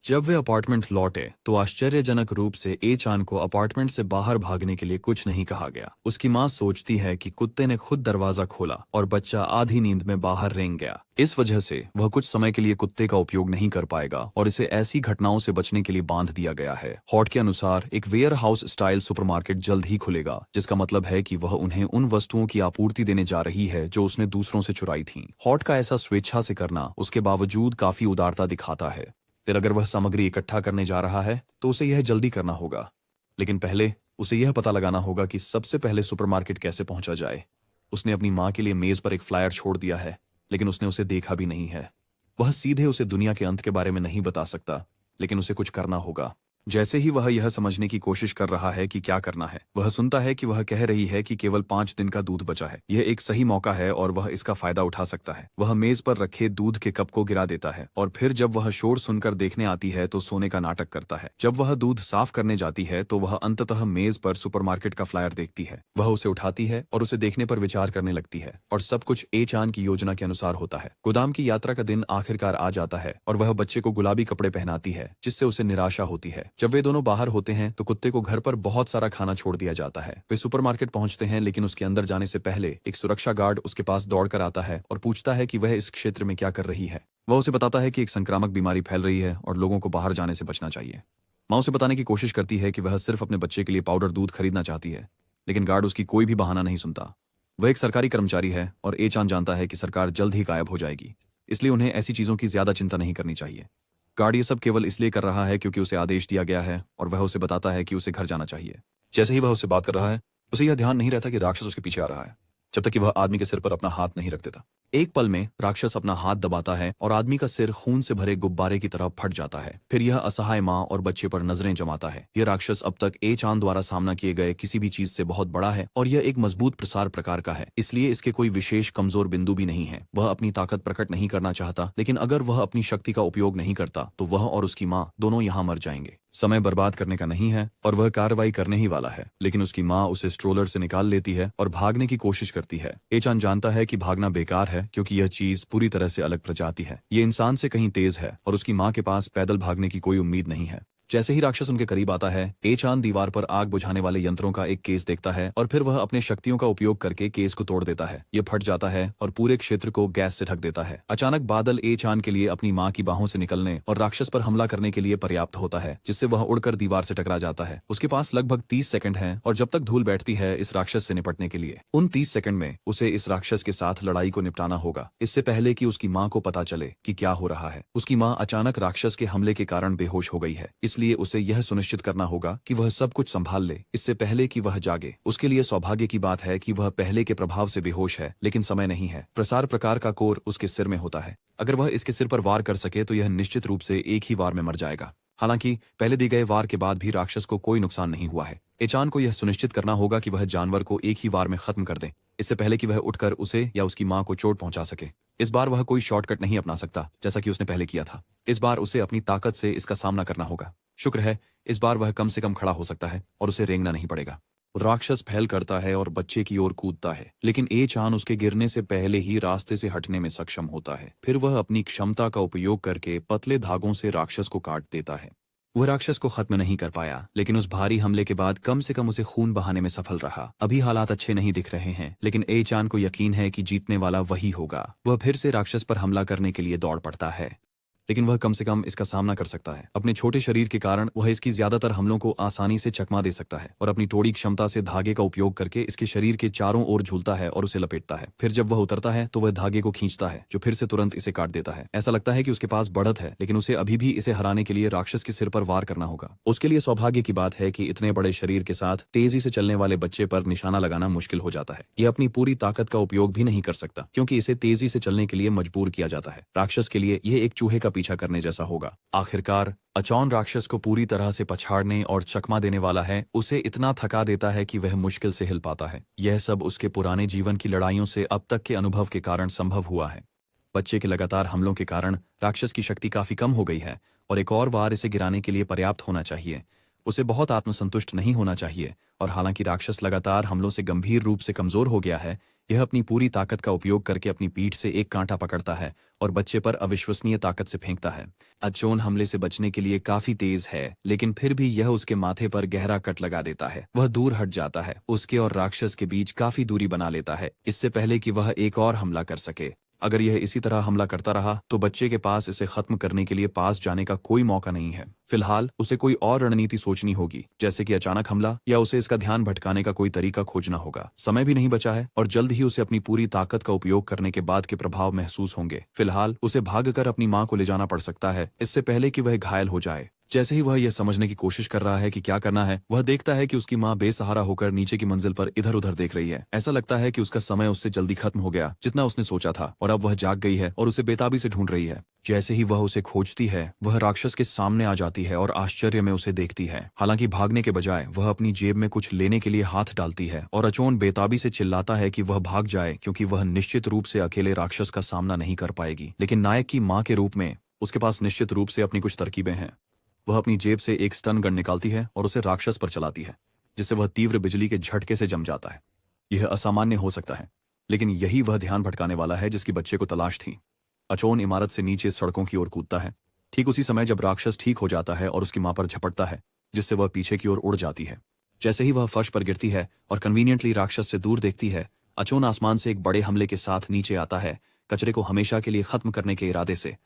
Speaker 1: जब वे अपार्टमेंट लौटे तो आश्चर्यजनक रूप से एचान को अपार्टमेंट से बाहर भागने के लिए कुछ नहीं कहा गया। उसकी माँ सोचती है कि कुत्ते ने खुद दरवाजा खोला और बच्चा आधी नींद में बाहर रेंग गया। इस वजह से वह कुछ समय के लिए कुत्ते का उपयोग नहीं कर पाएगा और इसे ऐसी घटनाओं से बचने के लिए बांध दिया गया है। हॉट के अनुसार एक वेयर हाउस स्टाइल सुपरमार्केट जल्द ही खुलेगा, जिसका मतलब है कि वह उन्हें उन वस्तुओं की आपूर्ति देने जा रही है जो उसने दूसरों से चुराई थी। हॉट का ऐसा स्वेच्छा से करना उसके बावजूद काफी उदारता दिखाता है। फिर अगर वह सामग्री इकट्ठा करने जा रहा है तो उसे यह जल्दी करना होगा, लेकिन पहले उसे यह पता लगाना होगा कि सबसे पहले सुपरमार्केट कैसे पहुंचा जाए। उसने अपनी माँ के लिए मेज पर एक फ्लायर छोड़ दिया है, लेकिन उसने उसे देखा भी नहीं है। वह सीधे उसे दुनिया के अंत के बारे में नहीं बता सकता, लेकिन उसे कुछ करना होगा। जैसे ही वह यह समझने की कोशिश कर रहा है कि क्या करना है, वह सुनता है कि वह कह रही है कि केवल 5 दिन का दूध बचा है। यह एक सही मौका है और वह इसका फायदा उठा सकता है। वह मेज पर रखे दूध के कप को गिरा देता है और फिर जब वह शोर सुनकर देखने आती है तो सोने का नाटक करता है। जब वह दूध साफ करने जाती है तो वह अंततः मेज पर सुपरमार्केट का फ्लायर देखती है। वह उसे उठाती है और उसे देखने पर विचार करने लगती है और सब कुछ एचान की योजना के अनुसार होता है। गोदाम की यात्रा का दिन आखिरकार आ जाता है और वह बच्चे को गुलाबी कपड़े पहनाती है, जिससे उसे निराशा होती है। जब वे दोनों बाहर होते हैं तो कुत्ते को घर पर बहुत सारा खाना छोड़ दिया जाता है। वे सुपरमार्केट पहुंचते हैं, लेकिन उसके अंदर जाने से पहले एक सुरक्षा गार्ड उसके पास दौड़कर आता है और पूछता है कि वह इस क्षेत्र में क्या कर रही है। वह उसे बताता है कि एक संक्रामक बीमारी फैल रही है और लोगों को बाहर जाने से बचना चाहिए। माँ उसे बताने की कोशिश करती है कि वह सिर्फ अपने बच्चे के लिए पाउडर दूध खरीदना चाहती है, लेकिन गार्ड उसकी कोई भी बहाना नहीं सुनता। वह एक सरकारी कर्मचारी है और एचान जानता है कि सरकार जल्द ही गायब हो जाएगी, इसलिए उन्हें ऐसी चीजों की ज्यादा चिंता नहीं करनी चाहिए। गार्ड ये सब केवल इसलिए कर रहा है क्योंकि उसे आदेश दिया गया है और वह उसे बताता है कि उसे घर जाना चाहिए। जैसे ही वह उससे बात कर रहा है, उसे यह ध्यान नहीं रहता कि राक्षस उसके पीछे आ रहा है, जब तक कि वह आदमी के सिर पर अपना हाथ नहीं रख देता। एक पल में राक्षस अपना हाथ दबाता है और आदमी का सिर खून से भरे गुब्बारे की तरह फट जाता है। फिर यह असहाय माँ और बच्चे पर नजरें जमाता है। यह राक्षस अब तक एचान द्वारा सामना किए गए किसी भी चीज से बहुत बड़ा है और यह एक मजबूत प्रसार प्रकार का है, इसलिए इसके कोई विशेष कमजोर बिंदु भी नहीं है। वह अपनी ताकत प्रकट नहीं करना चाहता, लेकिन अगर वह अपनी शक्ति का उपयोग नहीं करता तो वह और उसकी माँ दोनों यहाँ मर जाएंगे। समय बर्बाद करने का नहीं है और वह कार्रवाई करने ही वाला है, लेकिन उसकी माँ उसे स्ट्रोलर से निकाल लेती है और भागने की कोशिश करती है। एचान जानता है कि भागना बेकार है क्योंकि यह चीज पूरी तरह से अलग प्रजाति है। ये इंसान से कहीं तेज है और उसकी माँ के पास पैदल भागने की कोई उम्मीद नहीं है। जैसे ही राक्षस उनके करीब आता है, एचान दीवार पर आग बुझाने वाले यंत्रों का एक केस देखता है और फिर वह अपने शक्तियों का उपयोग करके केस को तोड़ देता है। यह फट जाता है और पूरे क्षेत्र को गैस से ढक देता है। अचानक बादल एचान के लिए अपनी माँ की बाहों से निकलने और राक्षस पर हमला करने के लिए पर्याप्त होता है, जिससे वह उड़कर दीवार से टकरा जाता है। उसके पास लगभग 30 सेकंड हैं और जब तक धूल बैठती है इस राक्षस से निपटने के लिए। उन 30 सेकंड में उसे इस राक्षस के साथ लड़ाई को निपटाना होगा, इससे पहले कि उसकी माँ को पता चले कि क्या हो रहा है। उसकी माँ अचानक राक्षस के हमले के कारण बेहोश हो गई है, इसलिए उसे यह सुनिश्चित करना होगा कि वह सब कुछ संभाल ले इससे पहले कि वह जागे। उसके लिए सौभाग्य की बात है कि वह पहले के प्रभाव से बेहोश है, लेकिन समय नहीं है। प्रसार प्रकार का कोर उसके सिर में होता है। अगर वह इसके सिर पर वार कर सके तो यह निश्चित रूप से एक ही वार में मर जाएगा। हालांकि पहले दिए गए वार के बाद भी राक्षस को कोई नुकसान नहीं हुआ है। एचान को यह सुनिश्चित करना होगा कि वह जानवर को एक ही वार में खत्म कर दे, इससे पहले कि वह उठकर उसे या उसकी माँ को चोट पहुंचा सके। इस बार वह कोई शॉर्टकट नहीं अपना सकता, जैसा कि उसने पहले किया था। इस बार उसे अपनी ताकत से इसका सामना करना होगा। शुक्र है इस बार वह कम से कम खड़ा हो सकता है और उसे रेंगना नहीं पड़ेगा। राक्षस फैल करता है और बच्चे की ओर कूदता है, लेकिन एचान उसके गिरने से पहले ही रास्ते से हटने में सक्षम होता है। फिर वह अपनी क्षमता का उपयोग करके पतले धागों से राक्षस को काट देता है। वह राक्षस को खत्म नहीं कर पाया, लेकिन उस भारी हमले के बाद कम से कम उसे खून बहाने में सफल रहा। अभी हालात अच्छे नहीं दिख रहे हैं, लेकिन एचान को यकीन है कि जीतने वाला वही होगा। वह फिर से राक्षस पर हमला करने के लिए दौड़ पड़ता है। लेकिन वह कम से कम इसका सामना कर सकता है। अपने छोटे शरीर के कारण वह इसकी ज्यादातर हमलों को आसानी से चकमा दे सकता है और अपनी टोड़ी क्षमता से धागे का उपयोग करके इसके शरीर के चारों ओर झूलता है और उसे लपेटता है। फिर जब वह उतरता है तो वह धागे को खींचता है, जो फिर से तुरंत इसे काट देता है। ऐसा लगता है कि उसके पास बढ़त है, लेकिन उसे अभी भी इसे हराने के लिए राक्षस के सिर पर वार करना होगा। उसके लिए सौभाग्य की बात है कि इतने बड़े शरीर के साथ तेजी से चलने वाले बच्चे पर निशाना लगाना मुश्किल हो जाता है। यह अपनी पूरी ताकत का उपयोग भी नहीं कर सकता, क्योंकि इसे तेजी से चलने के लिए मजबूर किया जाता है। राक्षस के लिए यह एक चूहे का पीछा करने जैसा होगा। आखिरकार अचौन राक्षस को पूरी तरह से पछाड़ने और चकमा देने वाला है। उसे इतना थका देता है कि वह मुश्किल से हिल पाता है। यह सब उसके पुराने जीवन की लड़ाइयों से अब तक के अनुभव के कारण संभव हुआ है। बच्चे के लगातार हमलों के कारण राक्षस की शक्ति काफी कम हो गई है और एक और वार इसे गिराने के लिए पर्याप्त होना चाहिए। उसे बहुत आत्मसंतुष्ट नहीं होना चाहिए, और हालांकि राक्षस लगातार हमलों से गंभीर रूप से कमजोर हो गया है, यह अपनी पूरी ताकत का उपयोग करके अपनी पीठ से एक कांटा पकड़ता है और बच्चे पर अविश्वसनीय ताकत से फेंकता है। अचोन हमले से बचने के लिए काफी तेज है, लेकिन फिर भी यह उसके माथे पर गहरा कट लगा देता है। वह दूर हट जाता है, उसके और राक्षस के बीच काफी दूरी बना लेता है, इससे पहले कि वह एक और हमला कर सके। अगर यह इसी तरह हमला करता रहा तो बच्चे के पास इसे खत्म करने के लिए पास जाने का कोई मौका नहीं है। फिलहाल उसे कोई और रणनीति सोचनी होगी, जैसे कि अचानक हमला, या उसे इसका ध्यान भटकाने का कोई तरीका खोजना होगा। समय भी नहीं बचा है और जल्द ही उसे अपनी पूरी ताकत का उपयोग करने के बाद के प्रभाव महसूस होंगे। फिलहाल उसे भागकर अपनी मां को ले जाना पड़ सकता है, इससे पहले कि वह घायल हो जाए। जैसे ही वह यह समझने की कोशिश कर रहा है कि क्या करना है, वह देखता है कि उसकी मां बेसहारा होकर नीचे की मंजिल पर इधर उधर देख रही है। ऐसा लगता है कि उसका समय उससे जल्दी खत्म हो गया जितना उसने सोचा था, और अब वह जाग गई है और उसे बेताबी से ढूंढ रही है। जैसे ही वह उसे खोजती है, वह राक्षस के सामने आ जाती है और आश्चर्य में उसे देखती है। हालांकि भागने के बजाय वह अपनी जेब में कुछ लेने के लिए हाथ डालती है और अचोन बेताबी से चिल्लाता है कि वह भाग जाए, क्योंकि वह निश्चित रूप से अकेले राक्षस का सामना नहीं कर पाएगी। लेकिन नायक की मां के रूप में उसके पास निश्चित रूप से अपनी कुछ तरकीबें हैं। वह अपनी जेब से एक स्टन गन निकालती है और उसे राक्षस पर चलाती है, जिससे वह तीव्र बिजली के झटके से जम जाता है। यह असामान्य हो सकता है, लेकिन यही वह ध्यान भटकाने वाला है जिसकी बच्चे को तलाश थी। अचोन इमारत से नीचे सड़कों की ओर कूदता है, ठीक उसी समय जब राक्षस ठीक हो जाता है और उसकी मां पर झपटता है, जिससे वह पीछे की ओर उड़ जाती है। जैसे ही वह फर्श पर गिरती है और कन्वीनियंटली राक्षस से दूर देखती है, अचोन आसमान से एक बड़े हमले के साथ नीचे आता है, कचरे को हमेशा के लिए खत्म करने के इरादे से।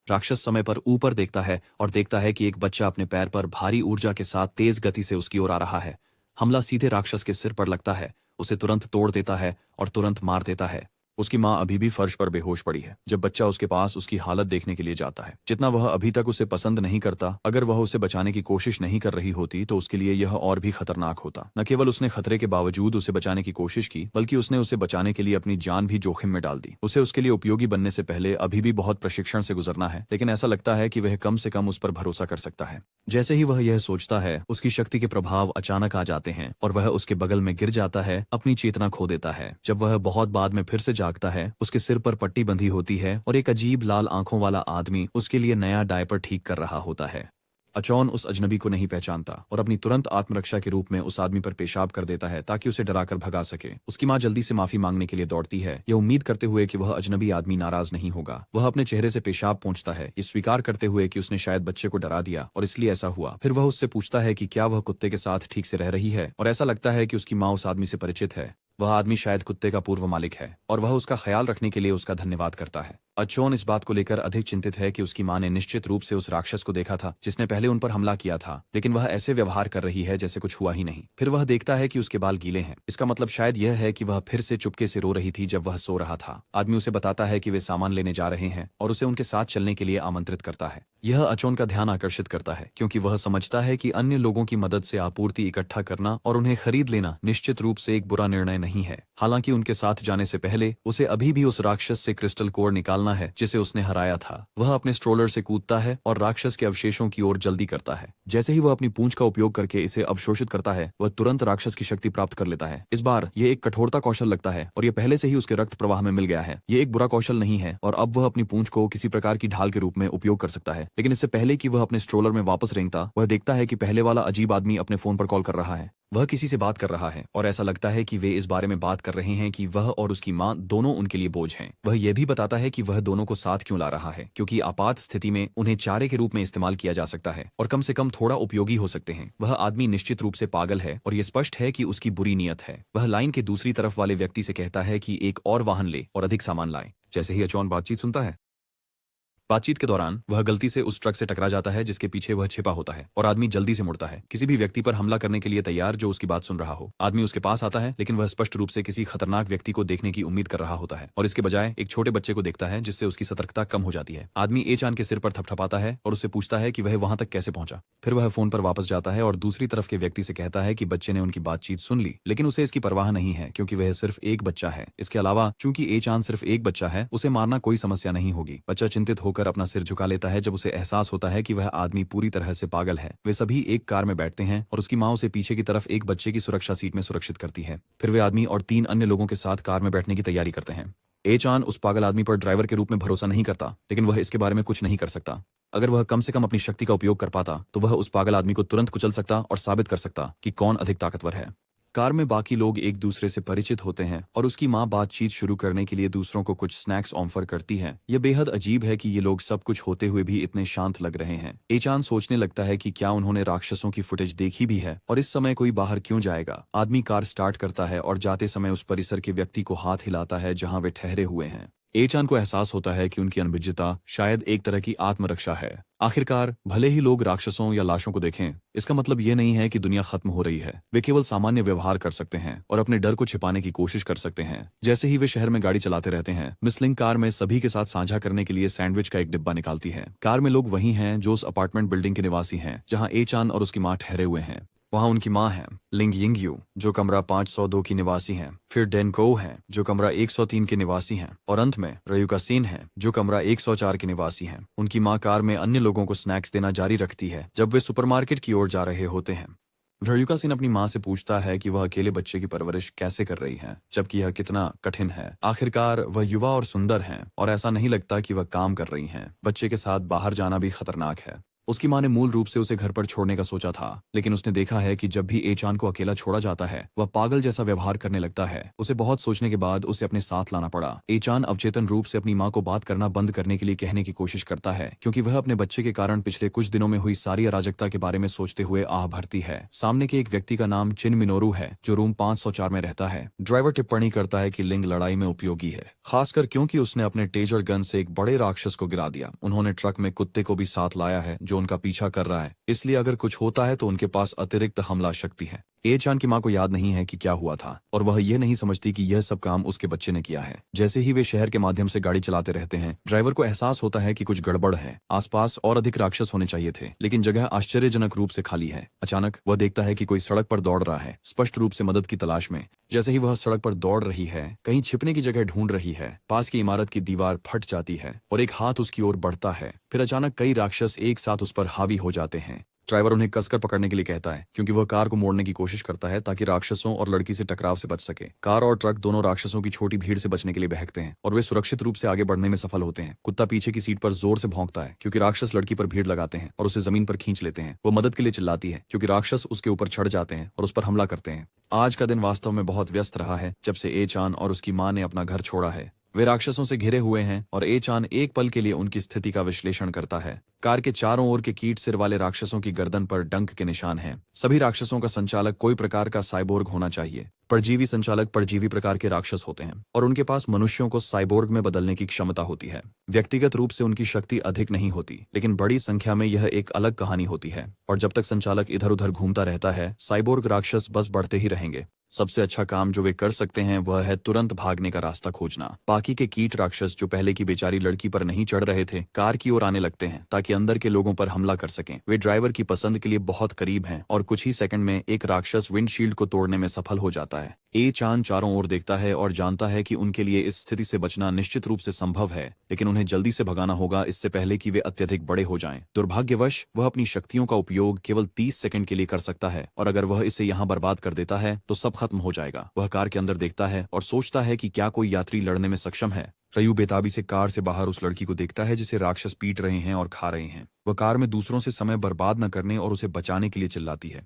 Speaker 1: राक्षस समय पर ऊपर देखता है और देखता है कि एक बच्चा अपने पैर पर भारी ऊर्जा के साथ तेज गति से उसकी ओर आ रहा है। हमला सीधे राक्षस के सिर पर लगता है, उसे तुरंत तोड़ देता है और तुरंत मार देता है। उसकी मां अभी भी फर्श पर बेहोश पड़ी है जब बच्चा उसके पास उसकी हालत देखने के लिए जाता है। जितना वह अभी तक उसे पसंद नहीं करता, अगर वह उसे बचाने की कोशिश नहीं कर रही होती तो उसके लिए यह और भी खतरनाक होता। न केवल उसने खतरे के बावजूद उसे बचाने की कोशिश की, बल्कि उसने उसे बचाने के लिए अपनी जान भी जोखिम में डाल दी। उसे उसके लिए उपयोगी बनने से पहले अभी भी बहुत प्रशिक्षण से गुजरना है, लेकिन ऐसा लगता है कि वह कम से कम उस पर भरोसा कर सकता है। जैसे ही वह यह सोचता है, उसकी शक्ति के प्रभाव अचानक आ जाते हैं और वह उसके बगल में गिर जाता है, अपनी चेतना खो देता है। जब वह बहुत बाद में फिर से जागता है, उसके सिर पर पट्टी बंधी होती है और एक अजीब लाल आंखों वाला आदमी उसके लिए नया डायपर ठीक कर रहा होता है। अचौन उस अजनबी को नहीं पहचानता और अपनी तुरंत आत्मरक्षा के रूप में उस आदमी पर पेशाब कर देता है ताकि उसे डराकर भगा सके। उसकी मां जल्दी से माफी मांगने के लिए दौड़ती है, यह उम्मीद करते हुए कि वह अजनबी आदमी नाराज नहीं होगा। वह अपने चेहरे से पेशाब पोंछता है, ये स्वीकार करते हुए कि उसने शायद बच्चे को डरा दिया और इसलिए ऐसा हुआ। फिर वह उससे पूछता है कि क्या वह कुत्ते के साथ ठीक से रह रही है, और ऐसा लगता है कि उसकी मां उस आदमी से परिचित है। वह आदमी शायद कुत्ते का पूर्व मालिक है और वह उसका ख्याल रखने के लिए उसका धन्यवाद करता है। अचोन इस बात को लेकर अधिक चिंतित है कि उसकी मां ने निश्चित रूप से उस राक्षस को देखा था जिसने पहले उन पर हमला किया था, लेकिन वह ऐसे व्यवहार कर रही है जैसे कुछ हुआ ही नहीं। फिर वह देखता है कि उसके बाल गीले हैं। इसका मतलब शायद यह है कि वह फिर से चुपके से रो रही थी जब वह सो रहा था। आदमी उसे बताता है कि वे सामान लेने जा रहे हैं और उसे उनके साथ चलने के लिए आमंत्रित करता है। यह अचोन का ध्यान आकर्षित करता है, क्योंकि वह समझता है कि अन्य लोगों की मदद से आपूर्ति इकट्ठा करना और उन्हें खरीद लेना निश्चित रूप से एक बुरा निर्णय नहीं है। हालांकि उनके साथ जाने से पहले उसे अभी भी उस राक्षस से क्रिस्टल कोर निकालना है जिसे उसने हराया था। वह अपने स्ट्रोलर से कूदता है और राक्षस के अवशेषों की ओर जल्दी करता है। जैसे ही वह अपनी पूंछ का उपयोग करके इसे अवशोषित करता है, वह तुरंत राक्षस की शक्ति प्राप्त कर लेता है। इस बार यह एक कठोरता कौशल लगता है और यह पहले से ही उसके रक्त प्रवाह में मिल गया है। यह एक बुरा कौशल नहीं है और अब वह अपनी पूंछ को किसी प्रकार की ढाल के रूप में उपयोग कर सकता है। लेकिन इससे पहले कि वह अपने स्ट्रोलर में वापस रेंगता, वह देखता है कि पहले वाला अजीब आदमी अपने फोन पर कॉल कर रहा है। वह किसी से बात कर रहा है और ऐसा लगता है कि वे इस बारे में बात कर रहे हैं कि वह और उसकी मां दोनों उनके लिए बोझ हैं। वह यह भी बताता है कि वह दोनों को साथ क्यों ला रहा है, क्योंकि आपात स्थिति में उन्हें चारे के रूप में इस्तेमाल किया जा सकता है और कम से कम थोड़ा उपयोगी हो सकते हैं। वह आदमी निश्चित रूप से पागल है और यह स्पष्ट है कि उसकी बुरी नीयत है। वह लाइन के दूसरी तरफ वाले व्यक्ति से कहता है कि एक और वाहन ले और अधिक सामान लाए। जैसे ही अचौन बातचीत सुनता है, बातचीत के दौरान वह गलती से उस ट्रक से टकरा जाता है जिसके पीछे वह छिपा होता है और आदमी जल्दी से मुड़ता है, किसी भी व्यक्ति पर हमला करने के लिए तैयार जो उसकी बात सुन रहा हो। आदमी उसके पास आता है लेकिन वह स्पष्ट रूप से किसी खतरनाक व्यक्ति को देखने की उम्मीद कर रहा होता है और इसके बजाय एक छोटे बच्चे को देखता है जिससे उसकी सतर्कता कम हो जाती है। आदमी ए चान के सिर पर थपथपाता है और उससे पूछता है कि वह वहां तक कैसे पहुंचा। फिर वह फोन पर वापस जाता है और दूसरी तरफ के व्यक्ति से कहता है कि बच्चे ने उनकी बातचीत सुन ली लेकिन उसे इसकी परवाह नहीं है क्योंकि वह सिर्फ एक बच्चा है। इसके अलावा चूंकि ए चान सिर्फ एक बच्चा है उसे मारना कोई समस्या नहीं होगी। बच्चा चिंतित होकर अपना सिर झुका लेता है जब उसे एहसास होता है कि वह आदमी पूरी तरह से पागल है। वे सभी एक कार में बैठते हैं और उसकी माँ उसे पीछे की तरफ एक बच्चे की सुरक्षा सीट में सुरक्षित करती है। फिर वे आदमी और 3 अन्य लोगों के साथ कार में बैठने की तैयारी करते हैं। ए चान उस पागल आदमी पर ड्राइवर के रूप में भरोसा नहीं करता लेकिन वह इसके बारे में कुछ नहीं कर सकता। अगर वह कम से कम अपनी शक्ति का उपयोग कर पाता तो वह उस पागल आदमी को तुरंत कुचल सकता और साबित कर सकता कि कौन अधिक ताकतवर है। कार में बाकी लोग एक दूसरे से परिचित होते हैं और उसकी माँ बातचीत शुरू करने के लिए दूसरों को कुछ स्नैक्स ऑफर करती है। यह बेहद अजीब है कि ये लोग सब कुछ होते हुए भी इतने शांत लग रहे हैं। ए चान सोचने लगता है कि क्या उन्होंने राक्षसों की फुटेज देखी भी है और इस समय कोई बाहर क्यों जाएगा। आदमी कार स्टार्ट करता है और जाते समय उस परिसर के व्यक्ति को हाथ हिलाता है जहाँ वे ठहरे हुए हैं। ए चान को एहसास होता है कि उनकी अनभिज्ञता शायद एक तरह की आत्मरक्षा है। आखिरकार भले ही लोग राक्षसों या लाशों को देखें, इसका मतलब ये नहीं है कि दुनिया खत्म हो रही है। वे केवल सामान्य व्यवहार कर सकते हैं और अपने डर को छिपाने की कोशिश कर सकते हैं। जैसे ही वे शहर में गाड़ी चलाते रहते हैं, मिस लिंग कार में सभी के साथ साझा करने के लिए सैंडविच का एक डिब्बा निकालती है। कार में लोग वही हैं जो उस अपार्टमेंट बिल्डिंग के निवासी हैं जहाँ ए चान और उसकी माँ ठहरे हुए हैं। वहाँ उनकी माँ है लिंग यिंगयू जो कमरा 502 की निवासी हैं, फिर डेन को है जो कमरा 103 के निवासी हैं और अंत में रयुका सिन है जो कमरा 104 के निवासी हैं। उनकी माँ कार में अन्य लोगों को स्नैक्स देना जारी रखती है जब वे सुपरमार्केट की ओर जा रहे होते हैं। रयुका सिन अपनी माँ से पूछता है कि वह अकेले बच्चे की परवरिश कैसे कर रही है जबकि यह कितना कठिन है। आखिरकार वह युवा और सुंदर हैं और ऐसा नहीं लगता कि वह काम कर रही हैं। बच्चे के साथ बाहर जाना भी खतरनाक है। उसकी माँ ने मूल रूप से उसे घर पर छोड़ने का सोचा था लेकिन उसने देखा है कि जब भी ए चान को अकेला छोड़ा जाता है वह पागल जैसा व्यवहार करने लगता है। उसे बहुत सोचने के बाद उसे अपने साथ लाना पड़ा। ए चान अवचेतन रूप से अपनी माँ को बात करना बंद करने के लिए कहने की कोशिश करता है क्योंकि वह अपने बच्चे के कारण पिछले कुछ दिनों में हुई सारी अराजकता के बारे में सोचते हुए आह भरती है। सामने के एक व्यक्ति का नाम चिन मिनोरू है जो रूम 504 में रहता है। ड्राइवर टिप्पणी करता है कि लिंग लड़ाई में उपयोगी है, खासकर क्योंकि उसने अपने टेजर गन से एक बड़े राक्षस को गिरा दिया। उन्होंने ट्रक में कुत्ते को भी साथ लाया है जो उनका पीछा कर रहा है, इसलिए अगर कुछ होता है तो उनके पास अतिरिक्त हमला शक्ति है। ए चान की माँ को याद नहीं है कि क्या हुआ था और वह यह नहीं समझती कि यह सब काम उसके बच्चे ने किया है। जैसे ही वे शहर के माध्यम से गाड़ी चलाते रहते हैं, ड्राइवर को एहसास होता है कि कुछ गड़बड़ है। आसपास और अधिक राक्षस होने चाहिए थे लेकिन जगह आश्चर्यजनक रूप से खाली है। अचानक वह देखता है कि कोई सड़क पर दौड़ रहा है, स्पष्ट रूप से मदद की तलाश में। जैसे ही वह सड़क पर दौड़ रही है, कहीं छिपने की जगह ढूंढ रही है, पास की इमारत की दीवार फट जाती है और एक हाथ उसकी ओर बढ़ता है। फिर अचानक कई राक्षस एक साथ उस पर हावी हो जाते हैं। ड्राइवर उन्हें कसकर पकड़ने के लिए कहता है क्योंकि वह कार को मोड़ने की कोशिश करता है ताकि राक्षसों और लड़की से टकराव से बच सके। कार और ट्रक दोनों राक्षसों की छोटी भीड़ से बचने के लिए बहकते हैं और वे सुरक्षित रूप से आगे बढ़ने में सफल होते हैं। कुत्ता पीछे की सीट पर जोर से भौंकता है क्योंकि राक्षस लड़की पर भीड़ लगाते हैं और उसे जमीन पर खींच लेते हैं। वो मदद के लिए चिल्लाती है क्योंकि राक्षस उसके ऊपर चढ़ जाते हैं और उस पर हमला करते हैं। आज का दिन वास्तव में बहुत व्यस्त रहा है जब से ए चान और उसकी माँ ने अपना घर छोड़ा है। वे राक्षसों से घिरे हुए हैं और ए चान एक पल के लिए उनकी स्थिति का विश्लेषण करता है। कार के चारों ओर के कीट सिर वाले राक्षसों की गर्दन पर डंक के निशान हैं। सभी राक्षसों का संचालक कोई प्रकार का साइबोर्ग होना चाहिए। परजीवी संचालक परजीवी प्रकार के राक्षस होते हैं और उनके पास मनुष्यों को साइबोर्ग में बदलने की क्षमता होती है। व्यक्तिगत रूप से उनकी शक्ति अधिक नहीं होती लेकिन बड़ी संख्या में यह एक अलग कहानी होती है और जब तक संचालक इधर उधर घूमता रहता है, साइबोर्ग राक्षस बस बढ़ते ही रहेंगे। सबसे अच्छा काम जो वे कर सकते हैं वह है तुरंत भागने का रास्ता खोजना। बाकी के कीट राक्षस जो पहले की बेचारी लड़की पर नहीं चढ़ रहे थे, कार की ओर आने लगते हैं ताकि अंदर के लोगों पर हमला कर सकें। वे ड्राइवर की पसंद के लिए बहुत करीब हैं और कुछ ही सेकंड में एक राक्षस विंडशील्ड को तोड़ने में सफल हो जाता है। ए चान चारों ओर देखता है और जानता है कि उनके लिए इस स्थिति से बचना निश्चित रूप से संभव है लेकिन उन्हें जल्दी से भगाना होगा इससे पहले कि वे अत्यधिक बड़े हो जाएं। दुर्भाग्यवश वह अपनी शक्तियों का उपयोग केवल 30 सेकंड के लिए कर सकता है और अगर वह इसे यहाँ बर्बाद कर देता है तो सब खत्म हो जाएगा। वह कार के अंदर देखता है और सोचता है कि क्या कोई यात्री लड़ने में सक्षम है। रयू बेताबी से कार से बाहर उस लड़की को देखता है जिसे राक्षस पीट रहे हैं और खा रहे हैं। वह कार में दूसरों से समय बर्बाद न करने और उसे बचाने के लिए चिल्लाती है।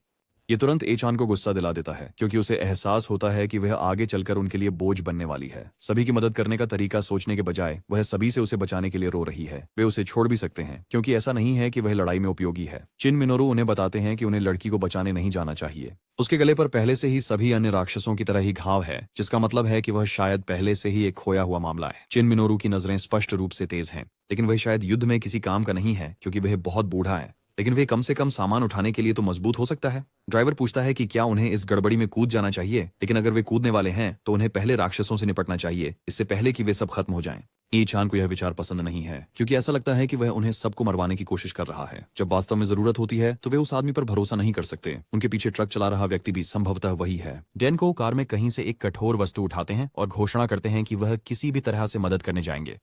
Speaker 1: ये तुरंत एचान को गुस्सा दिला देता है क्योंकि उसे एहसास होता है कि वह आगे चलकर उनके लिए बोझ बनने वाली है। सभी की मदद करने का तरीका सोचने के बजाय वह सभी से उसे बचाने के लिए रो रही है। वे उसे छोड़ भी सकते हैं क्योंकि ऐसा नहीं है कि वह लड़ाई में उपयोगी है। चिन मिनोरू उन्हें बताते हैं कि उन्हें लड़की को बचाने नहीं जाना चाहिए। उसके गले पर पहले से ही सभी अन्य राक्षसों की तरह ही घाव है, जिसका मतलब है कि वह शायद पहले से ही एक खोया हुआ मामला है। चिन मिनोरू की नजरें स्पष्ट रूप से तेज हैं, लेकिन वह शायद युद्ध में किसी काम का नहीं है क्योंकि वह बहुत बूढ़ा है। लेकिन वे कम से कम सामान उठाने के लिए तो मजबूत हो सकता है। ड्राइवर पूछता है कि क्या उन्हें इस गड़बड़ी में कूद जाना चाहिए, लेकिन अगर वे कूदने वाले हैं तो उन्हें पहले राक्षसों से निपटना चाहिए, इससे पहले कि वे सब खत्म हो जाएं। ईचान को यह विचार पसंद नहीं है क्योंकि ऐसा लगता है कि वह उन्हें सबको मरवाने की कोशिश कर रहा है। जब वास्तव में जरूरत होती है तो वे उस आदमी पर भरोसा नहीं कर सकते। उनके पीछे ट्रक चला रहा व्यक्ति भी संभवतः वही है। डैन को कार में कहीं से एक कठोर वस्तु उठाते हैं और घोषणा करते हैं कि वह किसी भी तरह से मदद करने जाएंगे।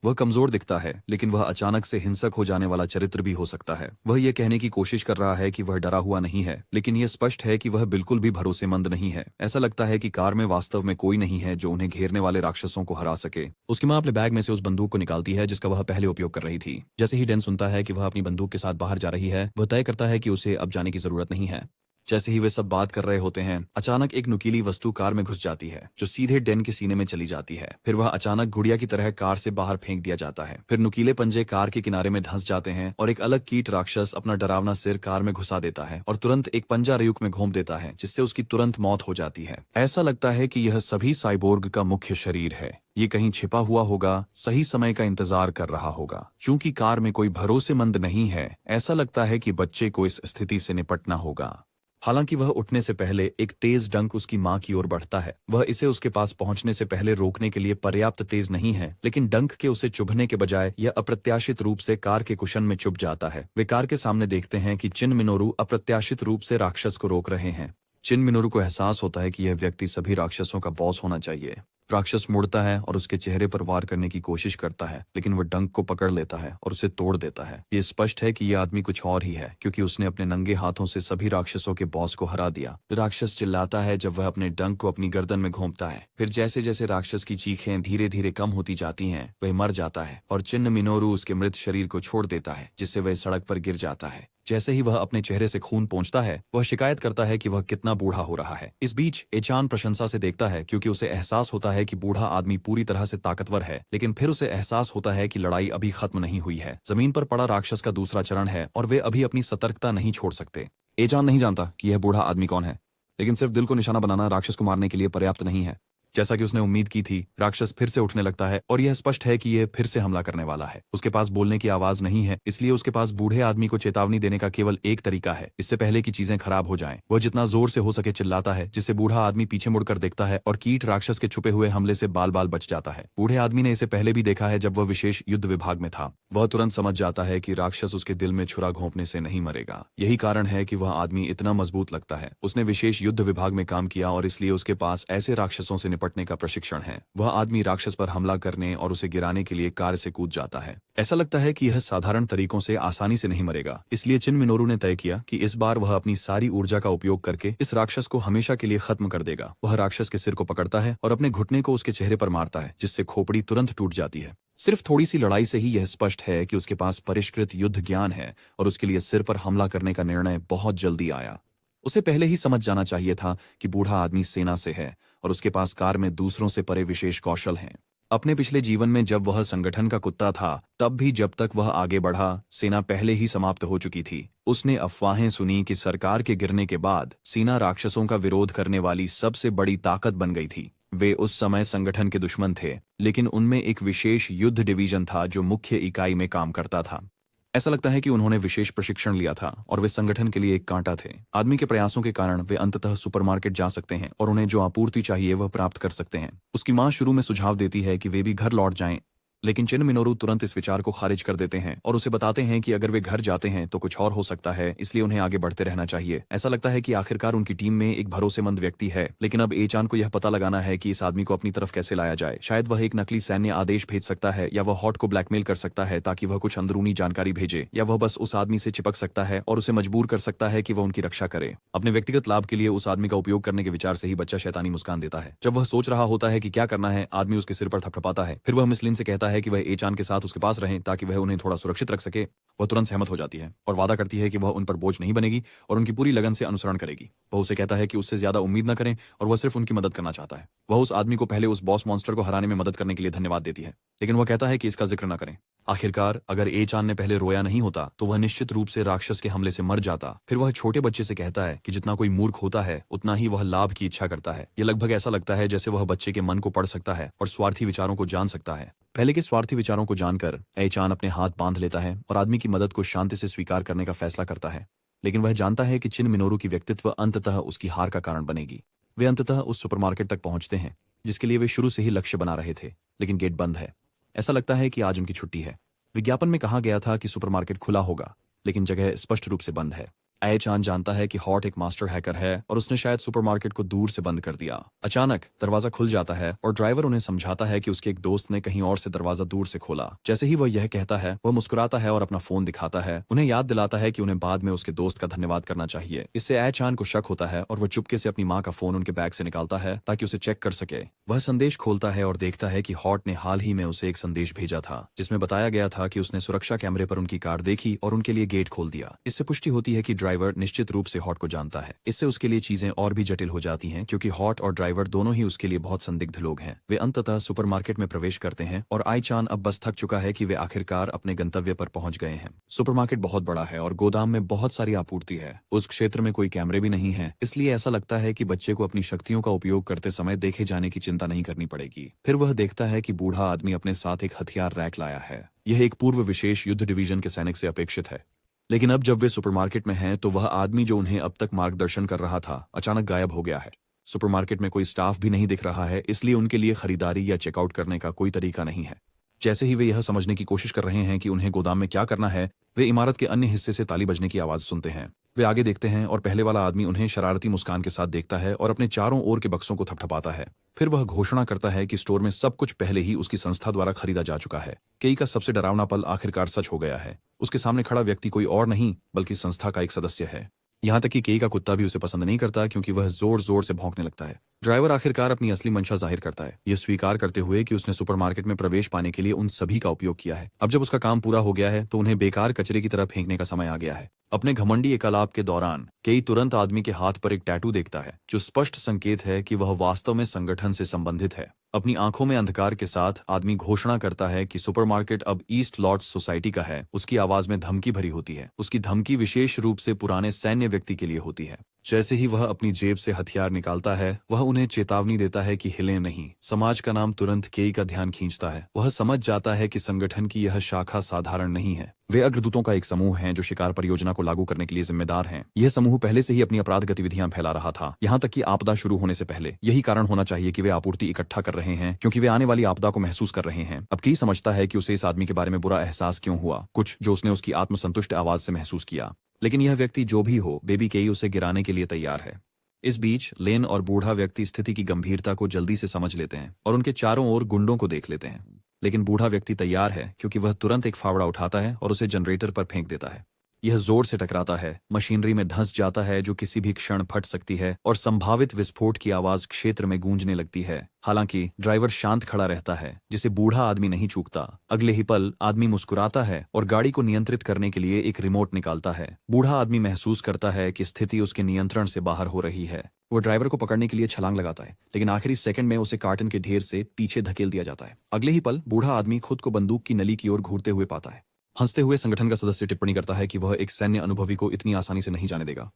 Speaker 1: वह कमजोर दिखता है, लेकिन वह अचानक से हिंसक हो जाने वाला चरित्र भी हो सकता है। वह यह कहने की कोशिश कर रहा है कि वह डरा हुआ नहीं है, लेकिन यह स्पष्ट है कि वह बिल्कुल भी भरोसेमंद नहीं है। ऐसा लगता है कि कार में वास्तव में कोई नहीं है जो उन्हें घेरने वाले राक्षसों को हरा सके। उसकी मां अपने बैग में से उस बंदूक को निकालती है जिसका वह पहले उपयोग कर रही थी। जैसे ही डैन सुनता है कि वह अपनी बंदूक के साथ बाहर जा रही है, वह तय करता है कि उसे अब जाने की जरूरत नहीं है। जैसे ही वे सब बात कर रहे होते हैं, अचानक एक नुकीली वस्तु कार में घुस जाती है जो सीधे डैन के सीने में चली जाती है। फिर वह अचानक गुड़िया की तरह कार से बाहर फेंक दिया जाता है। फिर नुकीले पंजे कार के किनारे में धंस जाते हैं और एक अलग कीट राक्षस अपना डरावना सिर कार में घुसा देता है और तुरंत एक पंजा रेयुक में घोंप देता है, जिससे उसकी तुरंत मौत हो जाती है। ऐसा लगता है कि यह सभी साइबोर्ग का मुख्य शरीर है। ये कहीं छिपा हुआ होगा, सही समय का इंतजार कर रहा होगा। चूंकि कार में कोई भरोसेमंद नहीं है, ऐसा लगता है कि बच्चे को इस स्थिति से निपटना होगा। हालांकि वह उठने से पहले एक तेज डंक उसकी मां की ओर बढ़ता है। वह इसे उसके पास पहुंचने से पहले रोकने के लिए पर्याप्त तेज नहीं है, लेकिन डंक के उसे चुभने के बजाय यह अप्रत्याशित रूप से कार के कुशन में चुभ जाता है। वे कार के सामने देखते हैं कि चिन मिनोरू अप्रत्याशित रूप से राक्षस को रोक रहे हैं। चिन मिनोरू को एहसास होता है कि यह व्यक्ति सभी राक्षसों का बॉस होना चाहिए। राक्षस मुड़ता है और उसके चेहरे पर वार करने की कोशिश करता है, लेकिन वह डंक को पकड़ लेता है और उसे तोड़ देता है। ये स्पष्ट है कि यह आदमी कुछ और ही है, क्योंकि उसने अपने नंगे हाथों से सभी राक्षसों के बॉस को हरा दिया। राक्षस चिल्लाता है जब वह अपने डंक को अपनी गर्दन में घोंपता है। फिर जैसे जैसे राक्षस की चीखें धीरे धीरे कम होती जाती हैं, वह मर जाता है और चिन मिनोरू उसके मृत शरीर को छोड़ देता है, जिससे वह सड़क पर गिर जाता है। जैसे ही वह अपने चेहरे से खून पोंछता है, वह शिकायत करता है कि वह कितना बूढ़ा हो रहा है। इस बीच एचान प्रशंसा से देखता है क्योंकि उसे एहसास होता है कि बूढ़ा आदमी पूरी तरह से ताकतवर है, लेकिन फिर उसे एहसास होता है कि लड़ाई अभी खत्म नहीं हुई है। जमीन पर पड़ा राक्षस का दूसरा चरण है और वे अभी अपनी सतर्कता नहीं छोड़ सकते। एचान नहीं जानता कि यह बूढ़ा आदमी कौन है, लेकिन सिर्फ दिल को निशाना बनाना राक्षस को मारने के लिए पर्याप्त नहीं है। जैसा कि उसने उम्मीद की थी, राक्षस फिर से उठने लगता है और यह स्पष्ट है कि यह फिर से हमला करने वाला है। उसके पास बोलने की आवाज नहीं है, इसलिए उसके पास बूढ़े आदमी को चेतावनी देने का केवल एक तरीका है, इससे पहले कि चीजें खराब हो जाएं। वह जितना जोर से हो सके चिल्लाता है, जिससे बूढ़ा आदमी पीछे मुड़कर देखता है और कीट राक्षस के छुपे हुए हमले से बाल बाल बच जाता है। बूढ़े आदमी ने इसे पहले भी देखा है जब वह विशेष युद्ध विभाग में था। वह तुरंत समझ जाता है कि राक्षस उसके दिल में छुरा घोंपने से नहीं मरेगा। यही कारण है कि वह आदमी इतना मजबूत लगता है। उसने विशेष युद्ध विभाग में काम किया और इसलिए उसके पास ऐसे राक्षसों से निपटने का प्रशिक्षण है। वह आदमी राक्षस पर हमला करने और उसे गिराने के लिए कार से कूद जाता है। ऐसा लगता है कि यह साधारण तरीकों से आसानी से नहीं मरेगा, इसलिए चिन मिनोरू ने तय किया कि इस बार वह अपनी सारी ऊर्जा का उपयोग करके इस राक्षस को हमेशा के लिए खत्म कर देगा। वह राक्षस के सिर को पकड़ता है और अपने घुटने को उसके चेहरे पर मारता है, जिससे खोपड़ी तुरंत टूट जाती है। सिर्फ थोड़ी सी लड़ाई से ही यह स्पष्ट है कि उसके पास परिष्कृत युद्ध ज्ञान है और उसके लिए सिर पर हमला करने का निर्णय बहुत जल्दी आया। उसे पहले ही समझ जाना चाहिए था कि बूढ़ा आदमी सेना से है और उसके पास कार में दूसरों से परे विशेष कौशल हैं। अपने पिछले जीवन में जब वह संगठन का कुत्ता था, तब भी जब तक वह आगे बढ़ा, सेना पहले ही समाप्त हो चुकी थी। उसने अफवाहें सुनी कि सरकार के गिरने के बाद सेना राक्षसों का विरोध करने वाली सबसे बड़ी ताकत बन गई थी। वे उस समय संगठन के दुश्मन थे, लेकिन उनमें एक विशेष युद्ध डिवीजन था जो मुख्य इकाई में काम करता था। ऐसा लगता है कि उन्होंने विशेष प्रशिक्षण लिया था और वे संगठन के लिए एक कांटा थे। आदमी के प्रयासों के कारण वे अंततः सुपरमार्केट जा सकते हैं और उन्हें जो आपूर्ति चाहिए वह प्राप्त कर सकते हैं। उसकी मां शुरू में सुझाव देती है कि वे भी घर लौट जाएं, लेकिन चिन मिनोरू तुरंत इस विचार को खारिज कर देते हैं और उसे बताते हैं कि अगर वे घर जाते हैं तो कुछ और हो सकता है, इसलिए उन्हें आगे बढ़ते रहना चाहिए। ऐसा लगता है कि आखिरकार उनकी टीम में एक भरोसेमंद व्यक्ति है, लेकिन अब एचान को यह पता लगाना है कि इस आदमी को अपनी तरफ कैसे लाया जाए। शायद वह एक नकली सैन्य आदेश भेज सकता है, या वह हॉट को ब्लैकमेल कर सकता है ताकि वह कुछ अंदरूनी जानकारी भेजे, या वह बस उस आदमी से चिपक सकता है और उसे मजबूर कर सकता है कि वह उनकी रक्षा करे। अपने व्यक्तिगत लाभ के लिए उस आदमी का उपयोग करने के विचार से ही बच्चा शैतानी मुस्कान देता है। जब वह सोच रहा होता है कि क्या करना है, आदमी उसके सिर पर थपथपाता है। फिर वह मिस लिन से कहता है कि वह एचान के साथ उसके पास रहें ताकि वह उन्हें थोड़ा सुरक्षित रख सके। वह तुरंत सहमत हो जाती है और वादा करती है कि वह उन पर बोझ नहीं बनेगी और उनकी पूरी लगन से अनुसरण करेगी। वह उसे कहता है कि उससे ज्यादा उम्मीद न करें और वह सिर्फ उनकी मदद करना चाहता है। वह उस आदमी को पहले उस बॉस मॉन्स्टर को हराने में मदद करने के लिए धन्यवाद देती है, लेकिन वह कहता है कि इसका जिक्र न करें। आखिरकार अगर ए चान ने पहले रोया नहीं होता तो वह निश्चित रूप से राक्षस के हमले से मर जाता। फिर वह छोटे बच्चे से कहता है कि जितना कोई मूर्ख होता है उतना ही वह लाभ की इच्छा करता है। यह लगभग ऐसा लगता है जैसे वह बच्चे के मन को पढ़ सकता है और स्वार्थी विचारों को जान सकता है। पहले के स्वार्थी विचारों को जानकर ए चान अपने हाथ बांध लेता है और आदमी की मदद को शांति से स्वीकार करने का फैसला करता है, लेकिन वह जानता है कि चिन मिनोरू की व्यक्तित्व अंततः उसकी हार का कारण बनेगी। वे अंततः उस सुपरमार्केट तक पहुंचते हैं जिसके लिए वे शुरू से ही लक्ष्य बना रहे थे, लेकिन गेट बंद है। ऐसा लगता है कि आज उनकी छुट्टी है। विज्ञापन में कहा गया था कि सुपरमार्केट खुला होगा, लेकिन जगह स्पष्ट रूप से बंद है। ए चान जानता है कि हॉट एक मास्टर हैकर है और उसने शायद सुपरमार्केट को दूर से बंद कर दिया। अचानक दरवाजा खुल जाता है और ड्राइवर उन्हें समझाता है कि उसके एक दोस्त ने कहीं और से दरवाजा दूर से खोला। जैसे ही वह यह कहता है वह मुस्कुराता है और अपना फोन दिखाता है, उन्हें याद दिलाता है कि उन्हें बाद में उसके दोस्त का धन्यवाद करना चाहिए। इससे ए चान को शक होता है और वह चुपके से अपनी माँ का फोन उनके बैग से निकालता है ताकि उसे चेक कर सके। वह संदेश खोलता है और देखता है कि हॉट ने हाल ही में उसे एक संदेश भेजा था जिसमें बताया गया था कि उसने सुरक्षा कैमरे पर उनकी कार देखी और उनके लिए गेट खोल दिया। इससे पुष्टि होती है कि ड्राइवर निश्चित रूप से हॉट को जानता है। इससे उसके लिए चीजें और भी जटिल हो जाती हैं क्योंकि हॉट और ड्राइवर दोनों ही उसके लिए बहुत संदिग्ध लोग हैं। वे अंततः सुपरमार्केट में प्रवेश करते हैं और आई चान अब बस थक चुका है कि वे आखिरकार अपने गंतव्य पर पहुंच गए हैं। सुपरमार्केट बहुत बड़ा है और गोदाम में बहुत सारी आपूर्ति है। उस क्षेत्र में कोई कैमरे भी नहीं है, इसलिए ऐसा लगता है कि बच्चे को अपनी शक्तियों का उपयोग करते समय देखे जाने की चिंता नहीं करनी पड़ेगी। फिर वह देखता है कि बूढ़ा आदमी अपने साथ एक हथियार रैक लाया है। यह एक पूर्व विशेष युद्ध डिवीजन के सैनिक से अपेक्षित है, लेकिन अब जब वे सुपरमार्केट में हैं तो वह आदमी जो उन्हें अब तक मार्गदर्शन कर रहा था अचानक गायब हो गया है। सुपरमार्केट में कोई स्टाफ भी नहीं दिख रहा है, इसलिए उनके लिए खरीदारी या चेकआउट करने का कोई तरीका नहीं है। जैसे ही वे यह समझने की कोशिश कर रहे हैं कि उन्हें गोदाम में क्या करना है, वे इमारत के अन्य हिस्से से ताली बजने की आवाज सुनते हैं। वे आगे देखते हैं और पहले वाला आदमी उन्हें शरारती मुस्कान के साथ देखता है और अपने चारों ओर के बक्सों को थपथपाता है। फिर वह घोषणा करता है कि स्टोर में सब कुछ पहले ही उसकी संस्था द्वारा खरीदा जा चुका है। केई का सबसे डरावना पल आखिरकार सच हो गया है। उसके सामने खड़ा व्यक्ति कोई और नहीं बल्कि संस्था का एक सदस्य है। यहाँ तक कि केई का कुत्ता भी उसे पसंद नहीं करता क्योंकि वह जोर जोर से भौंकने लगता है। ड्राइवर आखिरकार अपनी असली मंशा जाहिर करता है, यह स्वीकार करते हुए कि उसने सुपरमार्केट में प्रवेश पाने के लिए उन सभी का उपयोग किया है। अब जब उसका काम पूरा हो गया है तो उन्हें बेकार कचरे की तरफ फेंकने का समय आ गया है। अपने घमंडी एकालाप के दौरान केई तुरंत आदमी के हाथ पर एक टैटू देखता है जो स्पष्ट संकेत है कि वह वास्तव में संगठन से संबंधित है। अपनी आंखों में अंधकार के साथ आदमी घोषणा करता है कि सुपरमार्केट अब ईस्ट लॉर्ड्स सोसाइटी का है। उसकी आवाज में धमकी भरी होती है। उसकी धमकी विशेष रूप से पुराने सैन्य व्यक्ति के लिए होती है। जैसे ही वह अपनी जेब से हथियार निकालता है वह उन्हें चेतावनी देता है कि हिलें नहीं। समाज का नाम तुरंत केई का ध्यान खींचता है। वह समझ जाता है कि संगठन की यह शाखा साधारण नहीं है। वे अग्रदूतों का एक समूह हैं जो शिकार परियोजना को लागू करने के लिए जिम्मेदार हैं। यह समूह पहले से ही अपनी अपराध गतिविधियां फैला रहा था, यहाँ तक कि आपदा शुरू होने से पहले। यही कारण होना चाहिए कि वे आपूर्ति इकट्ठा कर रहे हैं क्योंकि वे आने वाली आपदा को महसूस कर रहे हैं। अब केई समझता है कि उसे इस आदमी के बारे में बुरा एहसास क्यों हुआ, कुछ जो उसने उसकी आत्मसंतुष्ट आवाज से महसूस किया। लेकिन यह व्यक्ति जो भी हो, बेबी केई उसे गिराने के लिए तैयार है। इस बीच लेन और बूढ़ा व्यक्ति स्थिति की गंभीरता को जल्दी से समझ लेते हैं और उनके चारों ओर गुंडों को देख लेते हैं। लेकिन बूढ़ा व्यक्ति तैयार है क्योंकि वह तुरंत एक फावड़ा उठाता है और उसे जनरेटर पर फेंक देता है। यह जोर से टकराता है, मशीनरी में धंस जाता है जो किसी भी क्षण फट सकती है और संभावित विस्फोट की आवाज क्षेत्र में गूंजने लगती है। हालांकि ड्राइवर शांत खड़ा रहता है, जिसे बूढ़ा आदमी नहीं चूकता। अगले ही पल आदमी मुस्कुराता है और गाड़ी को नियंत्रित करने के लिए एक रिमोट निकालता है। बूढ़ा आदमी महसूस करता है कि स्थिति उसके नियंत्रण से बाहर हो रही है। वो ड्राइवर को पकड़ने के लिए छलांग लगाता है, लेकिन आखिरी सेकंड में उसे कार्टन के ढेर से पीछे धकेल दिया जाता है। अगले ही पल बूढ़ा आदमी खुद को बंदूक की नली की ओर घूरते हुए पाता है। हंसते हुए संगठन का सदस्य टिप्पणी करता है कि वह एक सैन्य अनुभवी को इतनी आसानी से नहीं जाने देगा।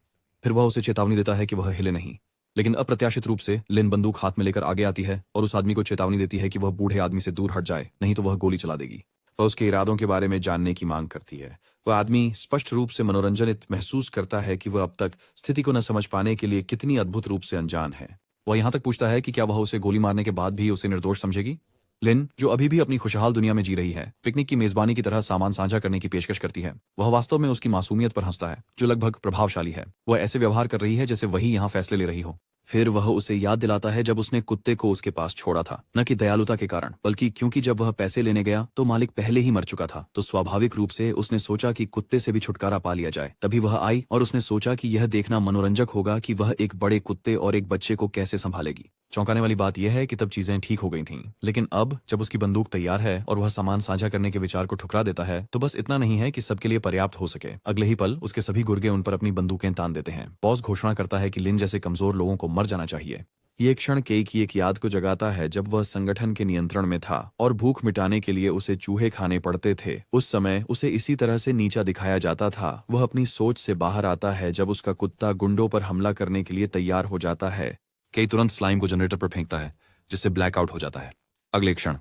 Speaker 1: फिर वह उसे चेतावनी देता है कि वह हिले नहीं, लेकिन अप्रत्याशित रूप से लिन बंदूक हाथ में लेकर आगे आती है और उस आदमी को चेतावनी देती है कि वह बूढ़े आदमी से दूर हट जाए, नहीं तो वह गोली चला देगी। वह उसके इरादों के बारे में जानने की मांग करती है। वह आदमी स्पष्ट रूप से मनोरंजनित महसूस करता है कि वह अब तक स्थिति को न समझ पाने के लिए कितनी अद्भुत रूप से अनजान है। वह यहाँ तक पूछता है कि क्या वह उसे गोली मारने के बाद भी उसे निर्दोष समझेगी। लिन, जो अभी भी अपनी खुशहाल दुनिया में जी रही है, पिकनिक की मेजबानी की तरह सामान साझा करने की पेशकश करती है। वह वास्तव में उसकी मासूमियत पर हंसता है, जो लगभग प्रभावशाली है। वह ऐसे व्यवहार कर रही है जैसे वही यहाँ फैसले ले रही हो। फिर वह उसे याद दिलाता है जब उसने कुत्ते को उसके पास छोड़ा था, न कि दयालुता के कारण, बल्कि क्योंकि जब वह पैसे लेने गया तो मालिक पहले ही मर चुका था। तो स्वाभाविक रूप से उसने सोचा कि कुत्ते से भी छुटकारा पा लिया जाए। तभी वह आई और उसने सोचा कि यह देखना मनोरंजक होगा कि वह एक बड़े कुत्ते और एक बच्चे को कैसे संभालेगी। चौंकाने वाली बात यह है कि तब चीजें ठीक हो गई थीं, लेकिन अब जब उसकी बंदूक तैयार है और वह सामान साझा करने के विचार को ठुकरा देता है, तो बस इतना नहीं है कि सबके लिए पर्याप्त हो सके, अगले ही पल उसके सभी गुर्गे उन पर अपनी बंदूकें तान देते हैं। बॉस घोषणा करता है कि लिन जैसे कमजोर लोगों को मर जाना चाहिए। ये क्षण केई की एक याद को जगाता है जब वह संगठन के नियंत्रण में था और भूख मिटाने के लिए उसे चूहे खाने पड़ते थे। उस समय उसे इसी तरह से नीचा दिखाया जाता था। वह अपनी सोच से बाहर आता है जब उसका कुत्ता गुंडों पर हमला करने के लिए तैयार हो जाता है। केई तुरंत स्लाइम को जनरेटर पर फेंकता है, जिससे ब्लैकआउट हो जाता है। अगले क्षण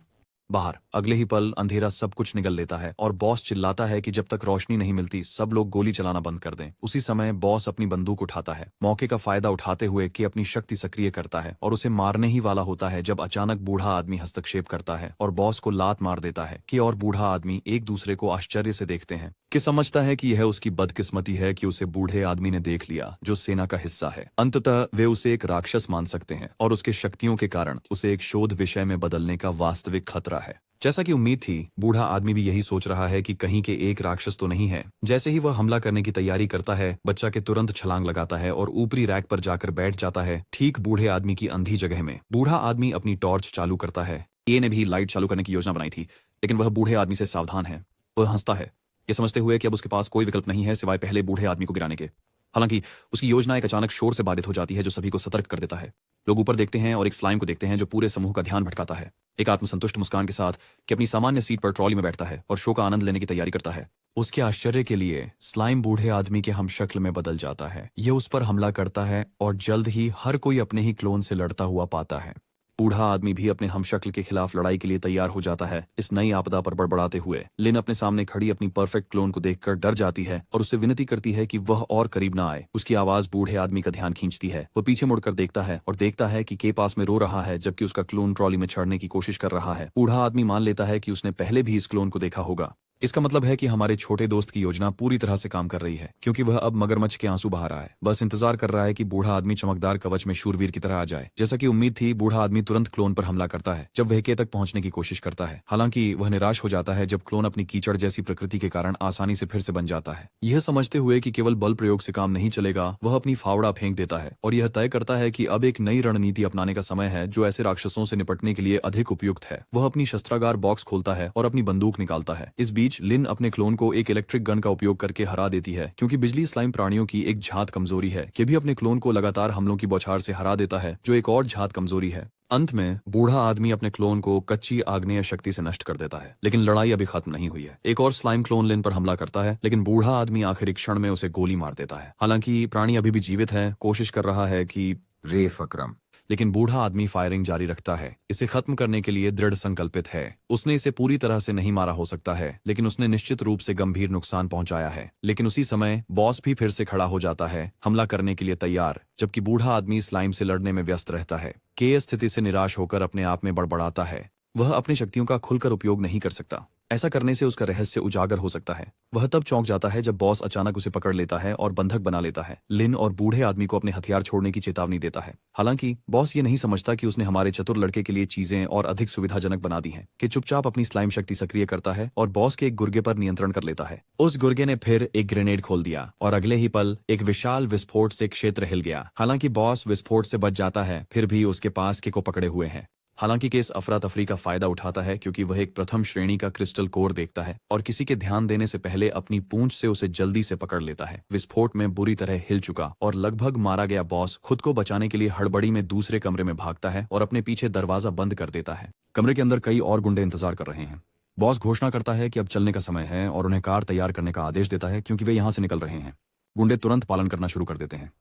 Speaker 1: बाहर, अगले ही पल अंधेरा सब कुछ निगल लेता है और बॉस चिल्लाता है कि जब तक रोशनी नहीं मिलती सब लोग गोली चलाना बंद कर दें। उसी समय बॉस अपनी बंदूक उठाता है, मौके का फायदा उठाते हुए कि अपनी शक्ति सक्रिय करता है और उसे मारने ही वाला होता है जब अचानक बूढ़ा आदमी हस्तक्षेप करता है और बॉस को लात मार देता है। कि और बूढ़ा आदमी एक दूसरे को आश्चर्य से देखते हैं कि समझता है कि यह उसकी बदकिस्मती है कि उसे बूढ़े आदमी ने देख लिया जो सेना का हिस्सा है। अंततः वे उसे एक राक्षस मान सकते हैं और उसके शक्तियों के कारण उसे एक शोध विषय में बदलने का वास्तविक खतरा है। जैसा कि उम्मीद थी, बूढ़ा आदमी भी यही सोच रहा है कि कहीं के एक राक्षस तो नहीं है। जैसे ही वह हमला करने की तैयारी करता है, बच्चा के तुरंत छलांग लगाता है और ऊपरी रैक पर जाकर बैठ जाता है, ठीक बूढ़े आदमी की अंधी जगह में। बूढ़ा आदमी अपनी टॉर्च चालू करता है। ए ने भी लाइट चालू करने की योजना बनाई थी, लेकिन वह बूढ़े आदमी से सावधान है। वह हंसता है, ये समझते हुए कि अब उसके पास कोई विकल्प नहीं है सिवाय पहले बूढ़े आदमी को गिराने के। हालांकि उसकी योजना एक अचानक शोर से बाधित हो जाती है जो सभी को सतर्क कर देता है। लोग ऊपर देखते हैं और एक स्लाइम को देखते हैं जो पूरे समूह का ध्यान भटकाता है। एक आत्मसंतुष्ट मुस्कान के साथ कि अपनी सामान्य सीट पर ट्रॉली में बैठता है और शो का आनंद लेने की तैयारी करता है। उसके आश्चर्य के लिए स्लाइम बूढ़े आदमी के हमशक्ल में बदल जाता है। यह उस पर हमला करता है और जल्द ही हर कोई अपने ही क्लोन से लड़ता हुआ पाता है। बूढ़ा आदमी भी अपने हमशक्ल के खिलाफ लड़ाई के लिए तैयार हो जाता है। इस नई आपदा पर बड़बड़ाते हुए लिन अपने सामने खड़ी अपनी परफेक्ट क्लोन को देखकर डर जाती है और उससे विनती करती है कि वह और करीब ना आए। उसकी आवाज बूढ़े आदमी का ध्यान खींचती है। वह पीछे मुड़कर देखता है और देखता है कि के पास में रो रहा है जबकि उसका क्लोन ट्रॉली में चढ़ने की कोशिश कर रहा है। बूढ़ा आदमी मान लेता है कि उसने पहले भी इस क्लोन को देखा होगा। इसका मतलब है कि हमारे छोटे दोस्त की योजना पूरी तरह से काम कर रही है, क्योंकि वह अब मगरमच्छ के आंसू बहा रहा है। बस इंतजार कर रहा है कि बूढ़ा आदमी चमकदार कवच में शूरवीर की तरह आ जाए। जैसा कि उम्मीद थी, बूढ़ा आदमी तुरंत क्लोन पर हमला करता है जब वह के तक पहुंचने की कोशिश करता है। हालांकि वह निराश हो जाता है जब क्लोन अपनी कीचड़ जैसी प्रकृति के कारण आसानी से फिर से बन जाता है। यह समझते हुए कि केवल बल प्रयोग से काम नहीं चलेगा, वह अपनी फावड़ा फेंक देता है और यह तय करता है कि अब एक नई रणनीति अपनाने का समय है जो ऐसे राक्षसों से निपटने के लिए अधिक उपयुक्त है। वह अपनी शस्त्रागार बॉक्स खोलता है और अपनी बंदूक निकालता है। इस बीच लिन अपने क्लोन को एक इलेक्ट्रिक गन का उपयोग करके हरा देती है, क्योंकि बिजली स्लाइम प्राणियों की एक झात कमजोरी है। ये भी अपने क्लोन को लगातार हमलों की बौछार से हरा देता है, जो एक और झात कमजोरी है। अंत में बूढ़ा आदमी अपने क्लोन को कच्ची आग्नेय शक्ति से नष्ट कर देता है, लेकिन लड़ाई अभी खत्म नहीं हुई है। एक और स्लाइम क्लोन लिन पर हमला करता है, लेकिन बूढ़ा आदमी आखिरी क्षण में उसे गोली मार देता है। हालांकि प्राणी अभी भी जीवित है, कोशिश कर रहा है कि रेफ अकरम, लेकिन बूढ़ा आदमी फायरिंग जारी रखता है। इसे खत्म करने के लिए दृढ़ संकल्पित है। उसने इसे पूरी तरह से नहीं मारा हो सकता है, लेकिन उसने निश्चित रूप से गंभीर नुकसान पहुंचाया है। लेकिन उसी समय बॉस भी फिर से खड़ा हो जाता है, हमला करने के लिए तैयार, जबकि बूढ़ा आदमी स्लाइम से लड़ने में व्यस्त रहता है। के स्थिति से निराश होकर अपने आप में बड़बड़ाता है। वह अपनी शक्तियों का खुलकर उपयोग नहीं कर सकता। ऐसा करने से उसका रहस्य उजागर हो सकता है। वह तब चौंक जाता है जब बॉस अचानक उसे पकड़ लेता है और बंधक बना लेता है। लिन और बूढ़े आदमी को अपने हथियार छोड़ने की चेतावनी देता है। हालांकि बॉस ये नहीं समझता कि उसने हमारे चतुर लड़के के लिए चीजें और अधिक सुविधाजनक बना दी हैं। कि चुपचाप अपनी स्लाइम शक्ति सक्रिय करता है और बॉस के एक गुर्गे पर नियंत्रण कर लेता है। उस गुर्गे ने फिर एक ग्रेनेड खोल दिया और अगले ही पल एक विशाल विस्फोट से क्षेत्र हिल गया। हालांकि बॉस विस्फोट से बच जाता है, फिर भी उसके पास के को पकड़े हुए हैं। हालांकि केस अफरा तफरी का फायदा उठाता है, क्योंकि वह एक प्रथम श्रेणी का क्रिस्टल कोर देखता है और किसी के ध्यान देने से पहले अपनी पूंछ से उसे जल्दी से पकड़ लेता है। विस्फोट में बुरी तरह हिल चुका और लगभग मारा गया बॉस खुद को बचाने के लिए हड़बड़ी में दूसरे कमरे में भागता है और अपने पीछे दरवाजा बंद कर देता है। कमरे के अंदर कई और गुंडे इंतजार कर रहे हैं। बॉस घोषणा करता है कि अब चलने का समय है और उन्हें कार तैयार करने का आदेश देता है, क्योंकि वे यहाँ से निकल रहे हैं। गुंडे तुरंत पालन करना शुरू कर देते हैं।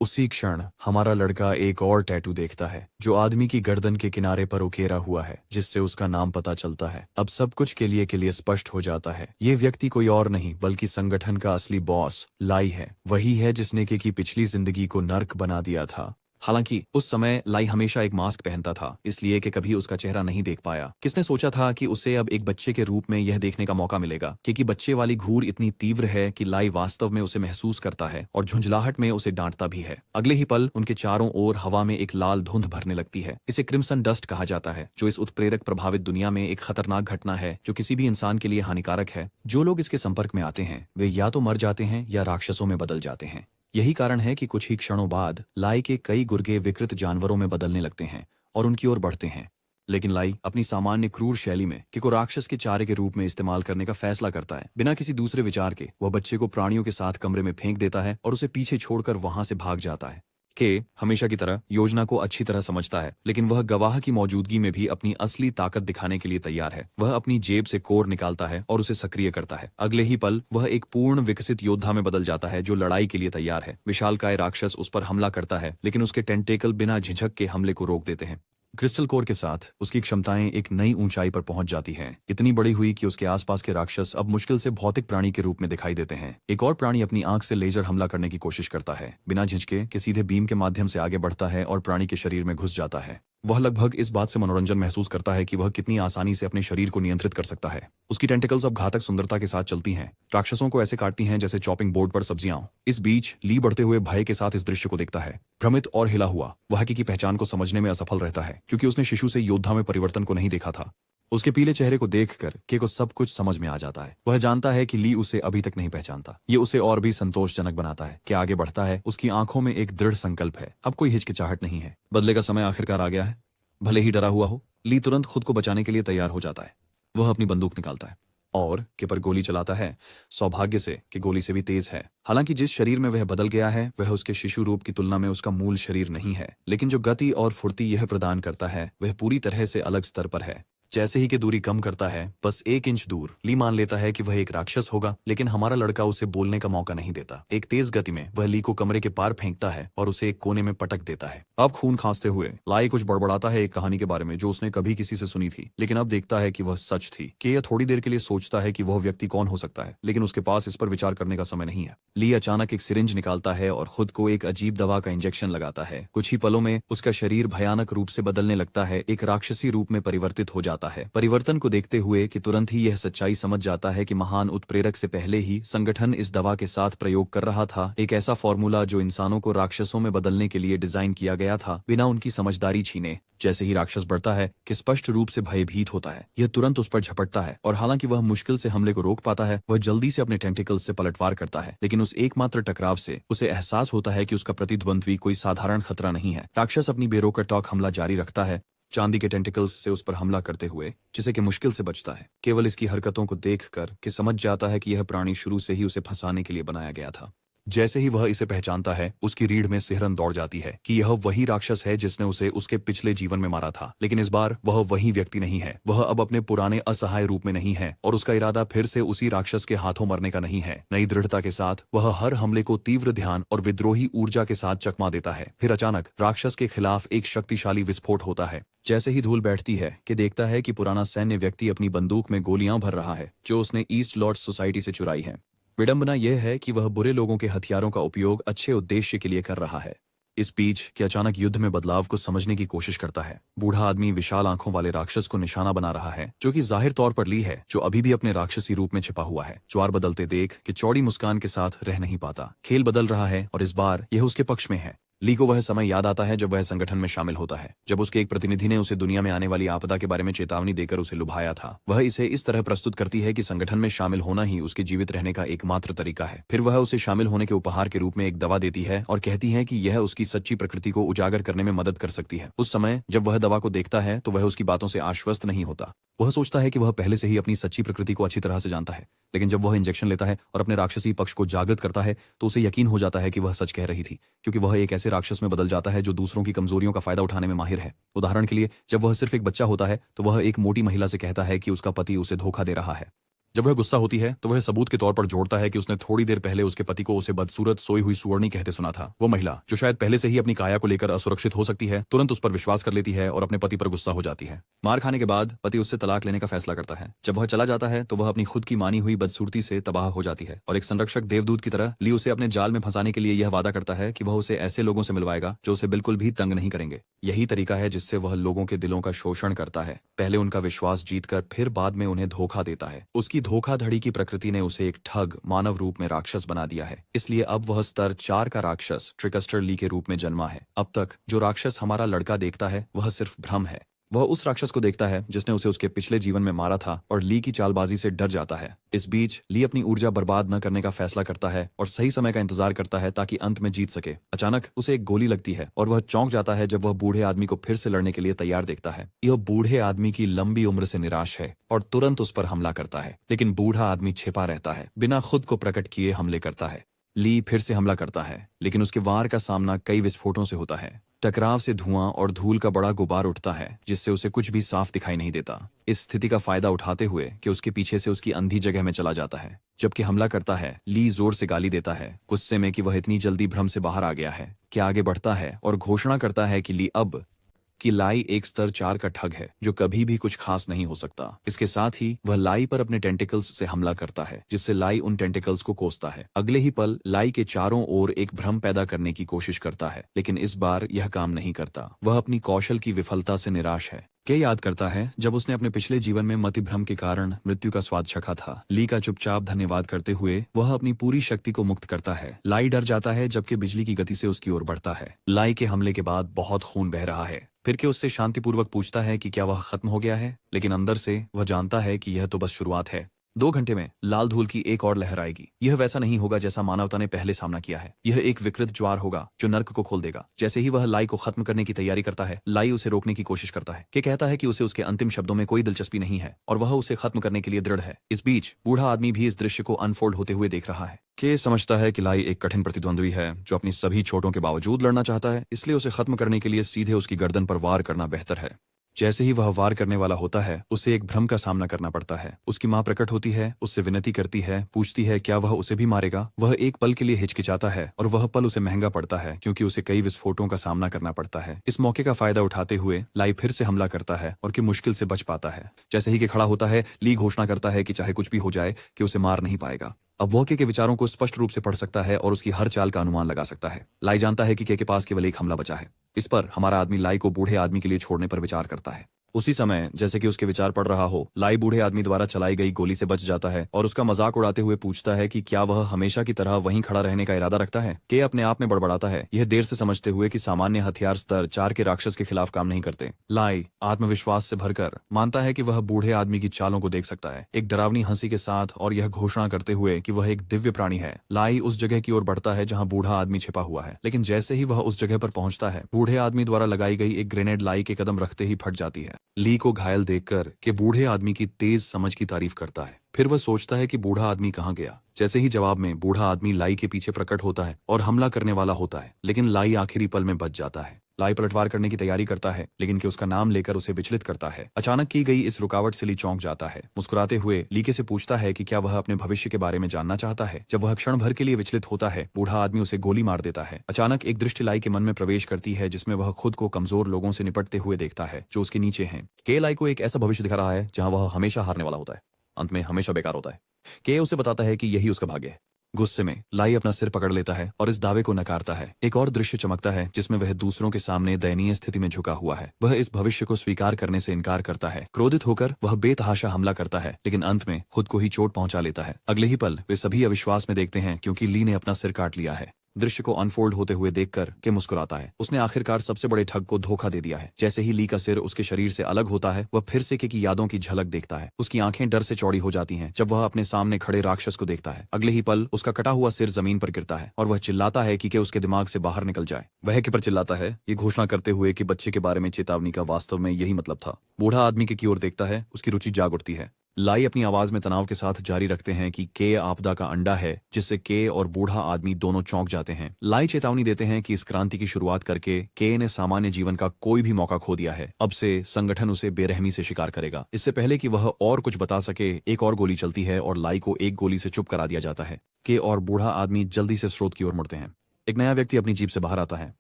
Speaker 1: उसी क्षण हमारा लड़का एक और टैटू देखता है जो आदमी की गर्दन के किनारे पर उकेरा हुआ है, जिससे उसका नाम पता चलता है। अब सब कुछ के लिए स्पष्ट हो जाता है। ये व्यक्ति कोई और नहीं बल्कि संगठन का असली बॉस लाई है। वही है जिसने के की पिछली जिंदगी को नर्क बना दिया था। हालांकि उस समय लाई हमेशा एक मास्क पहनता था, इसलिए कि कभी उसका चेहरा नहीं देख पाया। किसने सोचा था कि उसे अब एक बच्चे के रूप में यह देखने का मौका मिलेगा, क्योंकि बच्चे वाली घूर इतनी तीव्र है कि लाई वास्तव में उसे महसूस करता है और झुंझलाहट में उसे डांटता भी है। अगले ही पल उनके चारों ओर हवा में एक लाल धुंध भरने लगती है। इसे क्रिम्सन डस्ट कहा जाता है, जो इस उत्प्रेरक प्रभावित दुनिया में एक खतरनाक घटना है जो किसी भी इंसान के लिए हानिकारक है। जो लोग इसके संपर्क में आते हैं वे या तो मर जाते हैं या राक्षसों में बदल जाते हैं। यही कारण है कि कुछ ही क्षणों बाद लाई के कई गुर्गे विकृत जानवरों में बदलने लगते हैं और उनकी ओर बढ़ते हैं। लेकिन लाई अपनी सामान्य क्रूर शैली में कि को राक्षस के चारे के रूप में इस्तेमाल करने का फैसला करता है। बिना किसी दूसरे विचार के वह बच्चे को प्राणियों के साथ कमरे में फेंक देता है और उसे पीछे छोड़कर वहां से भाग जाता है। के हमेशा की तरह योजना को अच्छी तरह समझता है, लेकिन वह गवाह की मौजूदगी में भी अपनी असली ताकत दिखाने के लिए तैयार है। वह अपनी जेब से कोर निकालता है और उसे सक्रिय करता है। अगले ही पल वह एक पूर्ण विकसित योद्धा में बदल जाता है जो लड़ाई के लिए तैयार है। विशालकाय राक्षस उस पर हमला करता है, लेकिन उसके टेंटेकल बिना झिझक के हमले को रोक देते हैं। क्रिस्टल कोर के साथ उसकी क्षमताएं एक नई ऊंचाई पर पहुंच जाती हैं, इतनी बड़ी हुई कि उसके आसपास के राक्षस अब मुश्किल से भौतिक प्राणी के रूप में दिखाई देते हैं। एक और प्राणी अपनी आंख से लेजर हमला करने की कोशिश करता है, बिना झिझके कि सीधे बीम के माध्यम से आगे बढ़ता है और प्राणी के शरीर में घुस जाता है। वह लगभग इस बात से मनोरंजन महसूस करता है कि वह कितनी आसानी से अपने शरीर को नियंत्रित कर सकता है। उसकी टेंटिकल्स अब घातक सुंदरता के साथ चलती हैं, राक्षसों को ऐसे काटती हैं जैसे चॉपिंग बोर्ड पर सब्जियां। इस बीच ली बढ़ते हुए भय के साथ इस दृश्य को देखता है। भ्रमित और हिला हुआ, वह हकी की पहचान को समझने में असफल रहता है, क्योंकि उसने शिशु से योद्धा में परिवर्तन को नहीं देखा था। उसके पीले चेहरे को देखकर के को सब कुछ समझ में आ जाता है। वह जानता है कि ली उसे अभी तक नहीं पहचानता। ये उसे और भी संतोषजनक बनाता है कि आगे बढ़ता है। उसकी आंखों में एक दृढ़ संकल्प है, अब कोई हिचकिचाहट नहीं है। बदले का समय आखिरकार आ गया है। भले ही डरा हुआ हो, ली तुरंत खुद को बचाने के लिए तैयार हो जाता है। वह अपनी बंदूक निकालता है और के पर गोली चलाता है, सौभाग्य से कि गोली से भी तेज है। हालांकि जिस शरीर में वह बदल गया है वह उसके शिशु रूप की तुलना में उसका मूल शरीर नहीं है, लेकिन जो गति और फुर्ती यह प्रदान करता है वह पूरी तरह से अलग स्तर पर है। जैसे ही कि दूरी कम करता है, बस 1 इंच दूर, ली मान लेता है कि वह एक राक्षस होगा, लेकिन हमारा लड़का उसे बोलने का मौका नहीं देता। एक तेज गति में वह ली को कमरे के पार फेंकता है और उसे एक कोने में पटक देता है। अब खून खांसते हुए लाई कुछ बड़बड़ाता है एक कहानी के बारे में जो उसने कभी किसी से सुनी थी, लेकिन अब देखता है कि वह सच थी। कि यह थोड़ी देर के लिए सोचता है कि वह व्यक्ति कौन हो सकता है, लेकिन उसके पास इस पर विचार करने का समय नहीं है। ली अचानक एक सिरिंज निकालता है और खुद को एक अजीब दवा का इंजेक्शन लगाता है। कुछ ही पलों में उसका शरीर भयानक रूप से बदलने लगता है, एक राक्षसी रूप में परिवर्तित हो जाता है। परिवर्तन को देखते हुए कि तुरंत ही यह सच्चाई समझ जाता है कि महान उत्प्रेरक से पहले ही संगठन इस दवा के साथ प्रयोग कर रहा था, एक ऐसा फॉर्मूला जो इंसानों को राक्षसों में बदलने के लिए डिजाइन किया गया था, बिना उनकी समझदारी छीने। जैसे ही राक्षस बढ़ता है कि स्पष्ट रूप से भयभीत होता है, यह तुरंत उस पर झपटता है और हालांकि वह मुश्किल से हमले को रोक पाता है, वह जल्दी से अपने टेंटिकल्स से पलटवार करता है। लेकिन उस एकमात्र टकराव से उसे एहसास होता है कि उसका प्रतिद्वंद्वी कोई साधारण खतरा नहीं है। राक्षस अपनी बेरोकटोक हमला जारी रखता है, चांदी के टेंटिकल्स से उस पर हमला करते हुए, जिसे कि मुश्किल से बचता है। केवल इसकी हरकतों को देखकर कि समझ जाता है कि यह प्राणी शुरू से ही उसे फंसाने के लिए बनाया गया था। जैसे ही वह इसे पहचानता है, उसकी रीढ़ में सिहरन दौड़ जाती है कि यह वही राक्षस है जिसने उसे उसके पिछले जीवन में मारा था। लेकिन इस बार वह वही व्यक्ति नहीं है। वह अब अपने पुराने असहाय रूप में नहीं है और उसका इरादा फिर से उसी राक्षस के हाथों मरने का नहीं है। नई दृढ़ता के साथ वह हर हमले को तीव्र ध्यान और विद्रोही ऊर्जा के साथ चकमा देता है। फिर अचानक राक्षस के खिलाफ एक शक्तिशाली विस्फोट होता है। जैसे ही धूल बैठती है कि देखता है कि पुराना सैन्य व्यक्ति अपनी बंदूक में गोलियां भर रहा है जो उसने ईस्ट लॉर्ड्स सोसाइटी से चुराई है। विडंबना यह है कि वह बुरे लोगों के हथियारों का उपयोग अच्छे उद्देश्य के लिए कर रहा है। इस बीच के अचानक युद्ध में बदलाव को समझने की कोशिश करता है। बूढ़ा आदमी विशाल आंखों वाले राक्षस को निशाना बना रहा है, जो कि जाहिर तौर पर ली है, जो अभी भी अपने राक्षसी रूप में छिपा हुआ है। ज्वार बदलते देख कि चौड़ी मुस्कान के साथ रह नहीं पाता। खेल बदल रहा है और इस बार यह उसके पक्ष में है। ली को वह समय याद आता है जब वह संगठन में शामिल होता है, जब उसके एक प्रतिनिधि ने उसे दुनिया में आने वाली आपदा के बारे में चेतावनी देकर उसे लुभाया था। वह इसे इस तरह प्रस्तुत करती है कि संगठन में शामिल होना ही उसके जीवित रहने का एकमात्र तरीका है। फिर वह उसे शामिल होने के उपहार के रूप में एक दवा देती है और कहती है कि यह उसकी सच्ची प्रकृति को उजागर करने में मदद कर सकती है। उस समय जब वह दवा को देखता है तो वह उसकी बातों से आश्वस्त नहीं होता। वह सोचता है कि वह पहले से ही अपनी सच्ची प्रकृति को अच्छी तरह से जानता है, लेकिन जब वह इंजेक्शन लेता है और अपने राक्षसी पक्ष को जागृत करता है तो उसे यकीन हो जाता है कि वह सच कह रही थी, क्योंकि वह एक ऐसे राक्षस में बदल जाता है जो दूसरों की कमजोरियों का फायदा उठाने में माहिर है। उदाहरण के लिए, जब वह सिर्फ एक बच्चा होता है तो वह एक मोटी महिला से कहता है कि उसका पति उसे धोखा दे रहा है। जब वह गुस्सा होती है तो वह सबूत के तौर पर जोड़ता है कि उसने थोड़ी देर पहले उसके पति को उसे बदसूरत सोई हुई सुअरनी कहते सुना था। वो महिला, जो शायद पहले से ही अपनी काया को लेकर असुरक्षित हो सकती है, तुरंत उस पर विश्वास कर लेती है और अपने पति पर गुस्सा हो जाती है। मार खाने के बाद पति उससे तलाक लेने का फैसला करता है। जब वह चला जाता है तो वह अपनी खुद की मानी हुई बदसूरती से तबाह हो जाती है और एक संरक्षक देवदूत की तरह ली उसे अपने जाल में फंसाने के लिए यह वादा करता है कि वह उसे ऐसे लोगों से मिलवाएगा जो उसे बिल्कुल भी तंग नहीं करेंगे। यही तरीका है जिससे वह लोगों के दिलों का शोषण करता है, पहले उनका विश्वास जीतकर फिर बाद में उन्हें धोखा देता है। उसकी धोखाधड़ी की प्रकृति ने उसे एक ठग मानव रूप में राक्षस बना दिया है, इसलिए अब वह स्तर 4 का राक्षस ट्रिकस्टर ली के रूप में जन्मा है। अब तक जो राक्षस हमारा लड़का देखता है वह सिर्फ भ्रम है। वह उस राक्षस को देखता है जिसने उसे उसके पिछले जीवन में मारा था और ली की चालबाजी से डर जाता है। इस बीच ली अपनी ऊर्जा बर्बाद न करने का फैसला करता है और सही समय का इंतजार करता है ताकि अंत में जीत सके। अचानक उसे एक गोली लगती है और वह चौंक जाता है जब वह बूढ़े आदमी को फिर से लड़ने के लिए तैयार देखता है। यह बूढ़े आदमी की लंबी उम्र से निराश है और तुरंत उस पर हमला करता है, लेकिन बूढ़ा आदमी छिपा रहता है, बिना खुद को प्रकट किए हमले करता है। ली फिर से हमला करता है, लेकिन उसके वार का सामना कई विस्फोटों से होता है। टकराव से धुआं और धूल का बड़ा गुबार उठता है जिससे उसे कुछ भी साफ दिखाई नहीं देता। इस स्थिति का फायदा उठाते हुए कि उसके पीछे से उसकी अंधी जगह में चला जाता है। जबकि हमला करता है, ली जोर से गाली देता है, गुस्से में कि वह इतनी जल्दी भ्रम से बाहर आ गया है। कि आगे बढ़ता है और घोषणा करता है कि लाई एक स्तर 4 का ठग है जो कभी भी कुछ खास नहीं हो सकता। इसके साथ ही वह लाई पर अपने टेंटिकल्स से हमला करता है जिससे लाई उन टेंटिकल्स को कोसता है। अगले ही पल लाई के चारों ओर एक भ्रम पैदा करने की कोशिश करता है, लेकिन इस बार यह काम नहीं करता। वह अपनी कौशल की विफलता से निराश है। के याद करता है जब उसने अपने पिछले जीवन में मति भ्रम के कारण मृत्यु का स्वाद चखा था। ली का चुपचाप धन्यवाद करते हुए वह अपनी पूरी शक्ति को मुक्त करता है। लाई डर जाता है जबकि बिजली की गति से उसकी ओर बढ़ता है। लाई के हमले के बाद बहुत खून बह रहा है। फिर के उससे शांतिपूर्वक पूछता है कि क्या वह खत्म हो गया है, लेकिन अंदर से वह जानता है कि यह तो बस शुरुआत है। 2 घंटे में लाल धूल की एक और लहर आएगी। यह वैसा नहीं होगा जैसा मानवता ने पहले सामना किया है। यह एक विकृत ज्वार होगा जो नर्क को खोल देगा। जैसे ही वह लाई को खत्म करने की तैयारी करता है, लाई उसे रोकने की कोशिश करता है। के कहता है कि उसे उसके अंतिम शब्दों में कोई दिलचस्पी नहीं है और वह उसे खत्म करने के लिए दृढ़ है। इस बीच बूढ़ा आदमी भी इस दृश्य को अनफोल्ड होते हुए देख रहा है। के समझता है कि लाई एक कठिन प्रतिद्वंद्वी है जो अपनी सभी चोटों के बावजूद लड़ना चाहता है, इसलिए उसे खत्म करने के लिए सीधे उसकी गर्दन पर वार करना बेहतर है। जैसे ही वह वार करने वाला होता है, उसे एक भ्रम का सामना करना पड़ता है। उसकी माँ प्रकट होती है, उससे विनती करती है, पूछती है क्या वह उसे भी मारेगा। वह एक पल के लिए हिचकिचाता है और वह पल उसे महंगा पड़ता है क्योंकि उसे कई विस्फोटों का सामना करना पड़ता है। इस मौके का फायदा उठाते हुए लाई फिर से हमला करता है और कि मुश्किल से बच पाता है। जैसे ही के खड़ा होता है, ली घोषणा करता है कि चाहे कुछ भी हो जाए कि उसे मार नहीं पाएगा। अब वह के विचारों को स्पष्ट रूप से पढ़ सकता है और उसकी हर चाल का अनुमान लगा सकता है। लाई जानता है कि के पास केवल एक हमला बचा है। इस पर हमारा आदमी लाई को बूढ़े आदमी के लिए छोड़ने पर विचार करता है। उसी समय जैसे कि उसके विचार पड़ रहा हो, लाई बूढ़े आदमी द्वारा चलाई गई गोली से बच जाता है और उसका मजाक उड़ाते हुए पूछता है कि क्या वह हमेशा की तरह वहीं खड़ा रहने का इरादा रखता है। के अपने आप में बड़बड़ाता है, यह देर से समझते हुए कि सामान्य हथियार स्तर 4 के राक्षस के खिलाफ काम नहीं करते। लाई आत्मविश्वास से भरकर मानता है कि वह बूढ़े आदमी की चालों को देख सकता है, एक डरावनी हंसी के साथ, और यह घोषणा करते हुए कि वह एक दिव्य प्राणी है। लाई उस जगह की ओर बढ़ता है जहाँ बूढ़ा आदमी छिपा हुआ है, लेकिन जैसे ही वह उस जगह पर पहुंचता है, बूढ़े आदमी द्वारा लगाई गई एक ग्रेनेड लाई के कदम रखते ही फट जाती है। ली को घायल देखकर के बूढ़े आदमी की तेज समझ की तारीफ करता है। फिर वह सोचता है कि बूढ़ा आदमी कहाँ गया। जैसे ही जवाब में बूढ़ा आदमी लाई के पीछे प्रकट होता है और हमला करने वाला होता है, लेकिन लाई आखिरी पल में बच जाता है। लाई पलटवार करने की तैयारी करता है, लेकिन कि उसका नाम लेकर उसे विचलित करता है। अचानक की गई इस रुकावट से ली चौंक जाता है। मुस्कुराते हुए लीके से पूछता है कि क्या वह अपने भविष्य के बारे में जानना चाहता है। जब वह क्षण भर के लिए विचलित होता है, बूढ़ा आदमी उसे गोली मार देता है। अचानक एक दृष्टि लाई के मन में प्रवेश करती है जिसमें वह खुद को कमजोर लोगों से निपटते हुए देखता है जो उसके नीचे हैं। के लाई को एक ऐसा भविष्य दिखा रहा है जहाँ वह हमेशा हारने वाला होता है, अंत में हमेशा बेकार होता है। के उसे बताता है कि यही उसका भाग्य है। गुस्से में लाई अपना सिर पकड़ लेता है और इस दावे को नकारता है। एक और दृश्य चमकता है जिसमें वह दूसरों के सामने दयनीय स्थिति में झुका हुआ है। वह इस भविष्य को स्वीकार करने से इनकार करता है। क्रोधित होकर वह बेतहाशा हमला करता है, लेकिन अंत में खुद को ही चोट पहुंचा लेता है। अगले ही पल वे सभी अविश्वास में देखते हैं क्योंकि ली ने अपना सिर काट लिया है। दृश्य को अनफोल्ड होते हुए देखकर के मुस्कुराता है। उसने आखिरकार सबसे बड़े ठग को धोखा दे दिया है। जैसे ही ली का सिर उसके शरीर से अलग होता है, वह फिर से के की यादों की झलक देखता है। उसकी आंखें डर से चौड़ी हो जाती हैं जब वह अपने सामने खड़े राक्षस को देखता है। अगले ही पल उसका कटा हुआ सिर जमीन पर गिरता है और वह चिल्लाता है कि के उसके दिमाग से बाहर निकल जाए। वह के पर चिल्लाता है, ये घोषणा करते हुए कि बच्चे के बारे में चेतावनी का वास्तव में यही मतलब था। बूढ़ा आदमी के की ओर देखता है, उसकी रुचि जाग उठती है। लाई अपनी आवाज में तनाव के साथ जारी रखते हैं कि के आपदा का अंडा है, जिससे के और बूढ़ा आदमी दोनों चौंक जाते हैं। लाई चेतावनी देते हैं कि इस क्रांति की शुरुआत करके के ने सामान्य जीवन का कोई भी मौका खो दिया है। अब से संगठन उसे बेरहमी से शिकार करेगा। इससे पहले कि वह और कुछ बता सके, एक और गोली चलती है और लाई को एक गोली से चुप करा दिया जाता है। के और बूढ़ा आदमी जल्दी से स्रोत की ओर मुड़ते हैं। एक नया व्यक्ति अपनी जीप से बाहर आता है,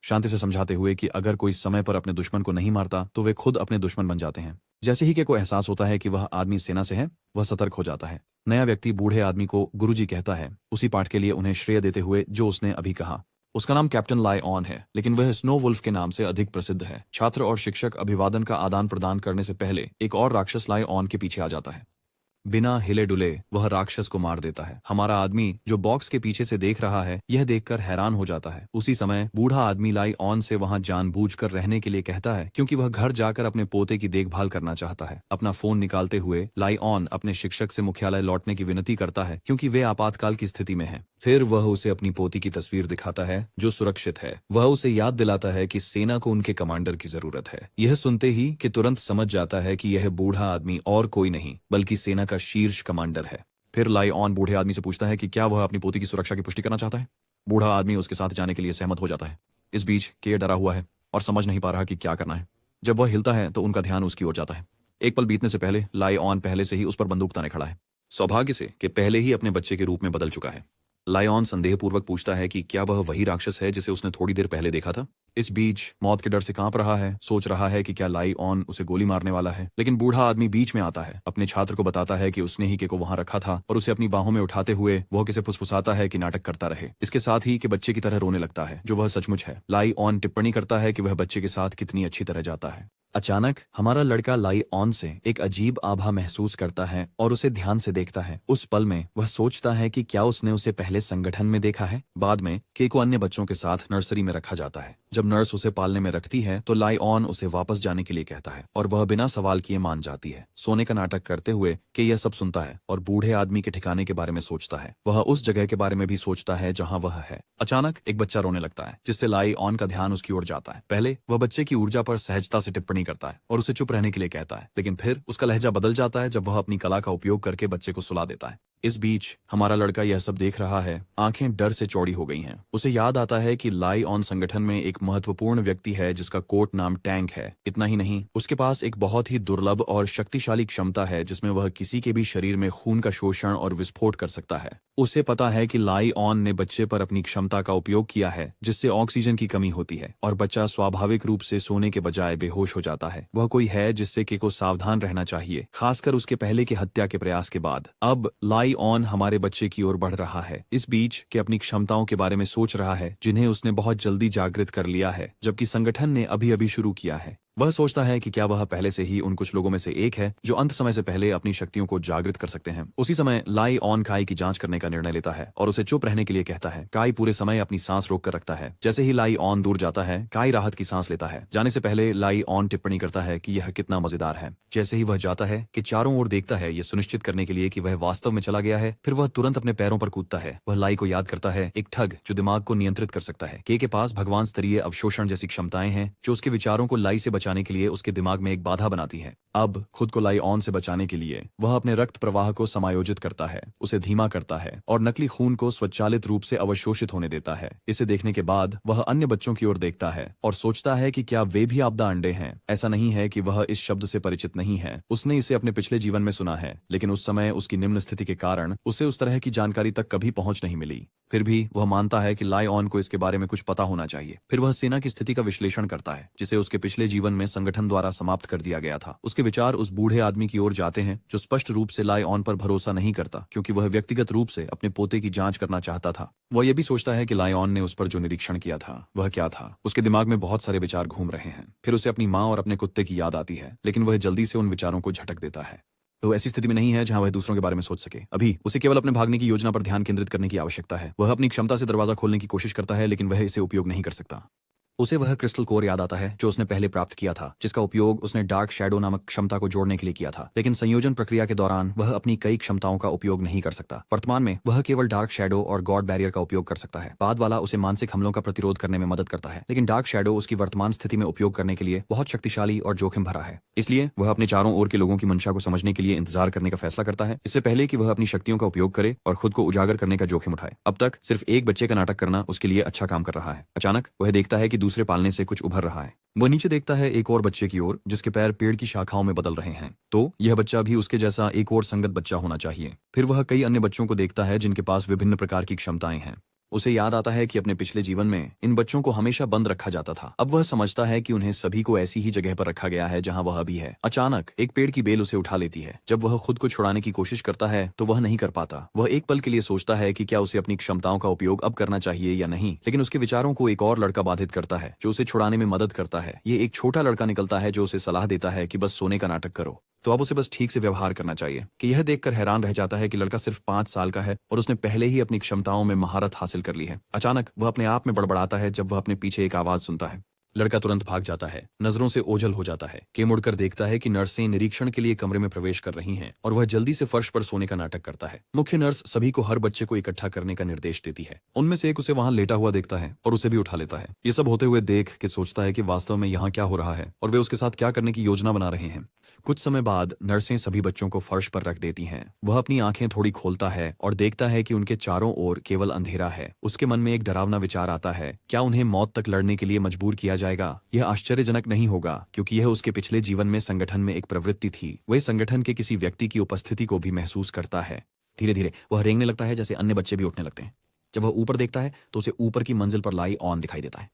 Speaker 1: शांति से समझाते हुए कि अगर कोई समय पर अपने दुश्मन को नहीं मारता तो वे खुद अपने दुश्मन बन जाते हैं। जैसे ही के को एहसास होता है कि वह आदमी सेना से है, वह सतर्क हो जाता है। नया व्यक्ति बूढ़े आदमी को गुरुजी कहता है, उसी पाठ के लिए उन्हें श्रेय देते हुए जो उसने अभी कहा। उसका नाम कैप्टन लाई ऑन है, लेकिन वह स्नो वुल्फ के नाम से अधिक प्रसिद्ध है। छात्र और शिक्षक अभिवादन का आदान प्रदान करने से पहले एक और राक्षस लाई ऑन के पीछे आ जाता है। बिना हिले डुले वह राक्षस को मार देता है। हमारा आदमी जो बॉक्स के पीछे से देख रहा है, यह देखकर हैरान हो जाता है। उसी समय बूढ़ा आदमी लाई ऑन से वहां जानबूझकर रहने के लिए कहता है, क्योंकि वह घर जाकर अपने पोते की देखभाल करना चाहता है। अपना फोन निकालते हुए लाई ऑन अपने शिक्षक से मुख्यालय लौटने की विनती करता है, क्योंकि वे आपातकाल की स्थिति में है। फिर वह उसे अपनी पोती की तस्वीर दिखाता है जो सुरक्षित है। वह उसे याद दिलाता है कि सेना को उनके कमांडर की जरूरत है। यह सुनते ही कि तुरंत समझ जाता है कि यह बूढ़ा आदमी और कोई नहीं बल्कि सेना का शीर्ष कमांडर है। फिर लाई ऑन बूढ़े आदमी से पूछता है कि क्या वह अपनी पोती की सुरक्षा की पुष्टि करना चाहता है। बूढ़ा आदमी उसके साथ जाने के लिए सहमत हो जाता है। इस बीच के डरा हुआ है और समझ नहीं पा रहा कि क्या करना है। जब वह हिलता है तो उनका ध्यान उसकी ओर जाता है। एक पल बीतने से पहले लाई ऑन पहले से ही उस पर बंदूक ताने खड़ा है। सौभाग्य से कि पहले ही अपने बच्चे के रूप में बदल चुका है। लायॉन संदेहपूर्वक पूछता है कि क्या वह वही राक्षस है जिसे उसने थोड़ी देर पहले देखा था। इस बीच मौत के डर से कांप रहा है, सोच रहा है कि क्या लायॉन उसे गोली मारने वाला है, लेकिन बूढ़ा आदमी बीच में आता है। अपने छात्र को बताता है कि उसने ही के को वहां रखा था और उसे अपनी बाहों में उठाते हुए वह किसे फुसफुसाता है कि नाटक करता रहे। इसके साथ ही कि बच्चे की तरह रोने लगता है, जो वह सचमुच है। लायॉन टिप्पणी करता है कि वह बच्चे के साथ कितनी अच्छी तरह जाता है। अचानक हमारा लड़का लायॉन से एक अजीब आभा महसूस करता है और उसे ध्यान से देखता है। उस पल में वह सोचता है कि क्या उसने उसे पहले संगठन में देखा है। बाद में के को अन्य बच्चों के साथ नर्सरी में रखा जाता है। जब नर्स उसे पालने में रखती है तो लायॉन उसे वापस जाने के लिए कहता है और वह बिना सवाल किए मान जाती है। सोने का नाटक करते हुए के यह सब सुनता है और बूढ़े आदमी के ठिकाने के बारे में सोचता है। वह उस जगह के बारे में भी सोचता है जहाँ वह है। अचानक एक बच्चा रोने लगता है, जिससे लायॉन का ध्यान उसकी ओर जाता है। पहले वह बच्चे की ऊर्जा पर सहजता से टिप्पणी करता है और उसे चुप रहने के लिए कहता है, लेकिन फिर उसका लहजा बदल जाता है जब वह अपनी कला का उपयोग करके बच्चे को सुला देता है। इस बीच हमारा लड़का यह सब देख रहा है। आंखें डर से चौड़ी हो गई हैं। उसे याद आता है कि लायॉन संगठन में एक महत्वपूर्ण व्यक्ति है जिसका कोट नाम टैंक है। इतना ही नहीं, उसके पास एक बहुत ही दुर्लभ और शक्तिशाली क्षमता है जिसमें वह किसी के भी शरीर में खून का शोषण और विस्फोट कर सकता है। उसे पता है कि लायॉन ने बच्चे पर अपनी क्षमता का उपयोग किया है, जिससे ऑक्सीजन की कमी होती है और बच्चा स्वाभाविक रूप से सोने के बजाय बेहोश हो जाता है। वह कोई है जिससे के को सावधान रहना चाहिए, खासकर उसके पहले की हत्या के प्रयास के बाद। अब लायॉन हमारे बच्चे की ओर बढ़ रहा है। इस बीच के अपनी क्षमताओं के बारे में सोच रहा है, जिन्हें उसने बहुत जल्दी जागृत कर लिया है, जबकि संगठन ने अभी अभी शुरू किया है। वह सोचता है कि क्या वह पहले से ही उन कुछ लोगों में से एक है जो अंत समय से पहले अपनी शक्तियों को जागृत कर सकते हैं। उसी समय लायॉन काई की जांच करने का निर्णय लेता है और उसे चुप रहने के लिए कहता है। काई पूरे समय अपनी सांस रोक कर रखता है। जैसे ही लायॉन दूर जाता है, काई राहत की सांस लेता है। जाने से पहले लायॉन टिप्पणी करता है कि यह कितना मजेदार है। जैसे ही वह जाता है कि चारों ओर देखता है, यह सुनिश्चित करने के लिए कि वह वास्तव में चला गया है। फिर वह तुरंत अपने पैरों पर कूदता है। वह लाई को याद करता है, एक ठग जो दिमाग को नियंत्रित कर सकता है। के पास भगवान स्तरीय अवशोषण जैसी क्षमताएं हैं जो उसके विचारों को लाई से बचाने के लिए उसके दिमाग में एक बाधा बनाती है। अब खुद को लायॉन से बचाने के लिए वह अपने रक्त प्रवाह को समायोजित करता है, उसे धीमा करता है और नकली खून को स्वचालित रूप से अवशोषित होने देता है। इसे देखने के बाद वह अन्य बच्चों की ओर देखता है और सोचता है कि क्या वे भी आपदा अंडे हैं। ऐसा नहीं है कि वह इस शब्द से परिचित नहीं है, उसने इसे अपने पिछले जीवन में सुना है, लेकिन उस समय उसकी निम्न स्थिति के कारण उसे उस तरह की जानकारी तक कभी पहुंच नहीं मिली। फिर भी वह मानता है कि लायॉन को इसके बारे में कुछ पता होना चाहिए। फिर वह सेना की स्थिति का विश्लेषण करता है, जिसे उसके पिछले जीवन में संगठन द्वारा समाप्त कर दिया गया था। उसके विचार उस बूढ़े आदमी की ओर जाते हैं जो स्पष्ट रूप से लायॉन पर भरोसा नहीं करता, क्योंकि वह व्यक्तिगत रूप से अपने पोते की जांच करना चाहता था। वह यह भी सोचता है कि लायॉन ने उस पर जो निरीक्षण किया था वह क्या था। उसके दिमाग में बहुत सारे विचार घूम रहे हैं। फिर उसे अपनी माँ और अपने कुत्ते की याद आती है, लेकिन वह जल्दी से उन विचारों को झटक देता है। वो ऐसी स्थिति में नहीं है जहां वह दूसरों के बारे में सोच सके। अभी उसे केवल अपने भागने की योजना पर ध्यान केंद्रित करने की आवश्यकता है। वह अपनी क्षमता से दरवाजा खोलने की कोशिश करता है, लेकिन वह इसे उपयोग नहीं कर सकता। उसे वह क्रिस्टल कोर याद आता है जो उसने पहले प्राप्त किया था, जिसका उपयोग उसने डार्क शैडो नामक क्षमता को जोड़ने के लिए किया था। लेकिन संयोजन प्रक्रिया के दौरान वह अपनी कई क्षमताओं का उपयोग नहीं कर सकता। वर्तमान में वह केवल डार्क शैडो और गॉड बैरियर का उपयोग कर सकता है। बाद वाला उसे मानसिक हमलों का प्रतिरोध करने में मदद करता है, लेकिन डार्क शैडो उसकी वर्तमान स्थिति में उपयोग करने के लिए बहुत शक्तिशाली और जोखिम भरा है। इसलिए वह अपने चारों ओर के लोगों की मंशा को समझने के लिए इंतजार करने का फैसला करता है, इससे पहले कि वह अपनी शक्तियों का उपयोग करे और खुद को उजागर करने का जोखिम उठाए। अब तक सिर्फ एक बच्चे का नाटक करना उसके लिए अच्छा काम कर रहा है। अचानक वह देखता है कि दूसरे पालने से कुछ उभर रहा है। वह नीचे देखता है एक और बच्चे की ओर जिसके पैर पेड़ की शाखाओं में बदल रहे हैं। तो यह बच्चा भी उसके जैसा एक और संगत बच्चा होना चाहिए। फिर वह कई अन्य बच्चों को देखता है जिनके पास विभिन्न प्रकार की क्षमताएं हैं। उसे याद आता है कि अपने पिछले जीवन में इन बच्चों को हमेशा बंद रखा जाता था। अब वह समझता है कि उन्हें सभी को ऐसी ही जगह पर रखा गया है जहां वह अभी है। अचानक एक पेड़ की बेल उसे उठा लेती है। जब वह खुद को छुड़ाने की कोशिश करता है तो वह नहीं कर पाता। वह एक पल के लिए सोचता है कि क्या उसे अपनी क्षमताओं का उपयोग अब करना चाहिए या नहीं, लेकिन उसके विचारों को एक और लड़का बाधित करता है जो उसे छुड़ाने में मदद करता है। ये एक छोटा लड़का निकलता है जो उसे सलाह देता है कि बस सोने का नाटक करो। तो अब उसे बस ठीक से व्यवहार करना चाहिए। कि यह देखकर हैरान रह जाता है कि लड़का सिर्फ 5 साल का है और उसने पहले ही अपनी क्षमताओं में महारत हासिल कर ली है। अचानक वह अपने आप में बड़बड़ाता है जब वह अपने पीछे एक आवाज सुनता है। लड़का तुरंत भाग जाता है, नजरों से ओझल हो जाता है। के मुड़कर देखता है कि नर्सें निरीक्षण के लिए कमरे में प्रवेश कर रही हैं और वह जल्दी से फर्श पर सोने का नाटक करता है। मुख्य नर्स सभी को हर बच्चे को इकट्ठा करने का निर्देश देती है। उनमें से एक उसे वहां लेटा हुआ देखता है और उसे भी उठा लेता है। ये सब होते हुए देख के सोचता है कि वास्तव में यहाँ क्या हो रहा है और वे उसके साथ क्या करने की योजना बना रहे हैं। कुछ समय बाद नर्सें सभी बच्चों को फर्श पर रख देती हैं। वह अपनी आंखें थोड़ी खोलता है और देखता है कि उनके चारों ओर केवल अंधेरा है। उसके मन में एक डरावना विचार आता है, क्या उन्हें मौत तक लड़ने के लिए मजबूर किया जाएगा? यह आश्चर्यजनक नहीं होगा क्योंकि यह उसके पिछले जीवन में संगठन में एक प्रवृत्ति थी। वह संगठन के किसी व्यक्ति की उपस्थिति को भी महसूस करता है। धीरे धीरे वह रेंगने लगता है जैसे अन्य बच्चे भी उठने लगते हैं। जब वह ऊपर देखता है तो उसे ऊपर की मंजिल पर लाई ऑन दिखाई देता है।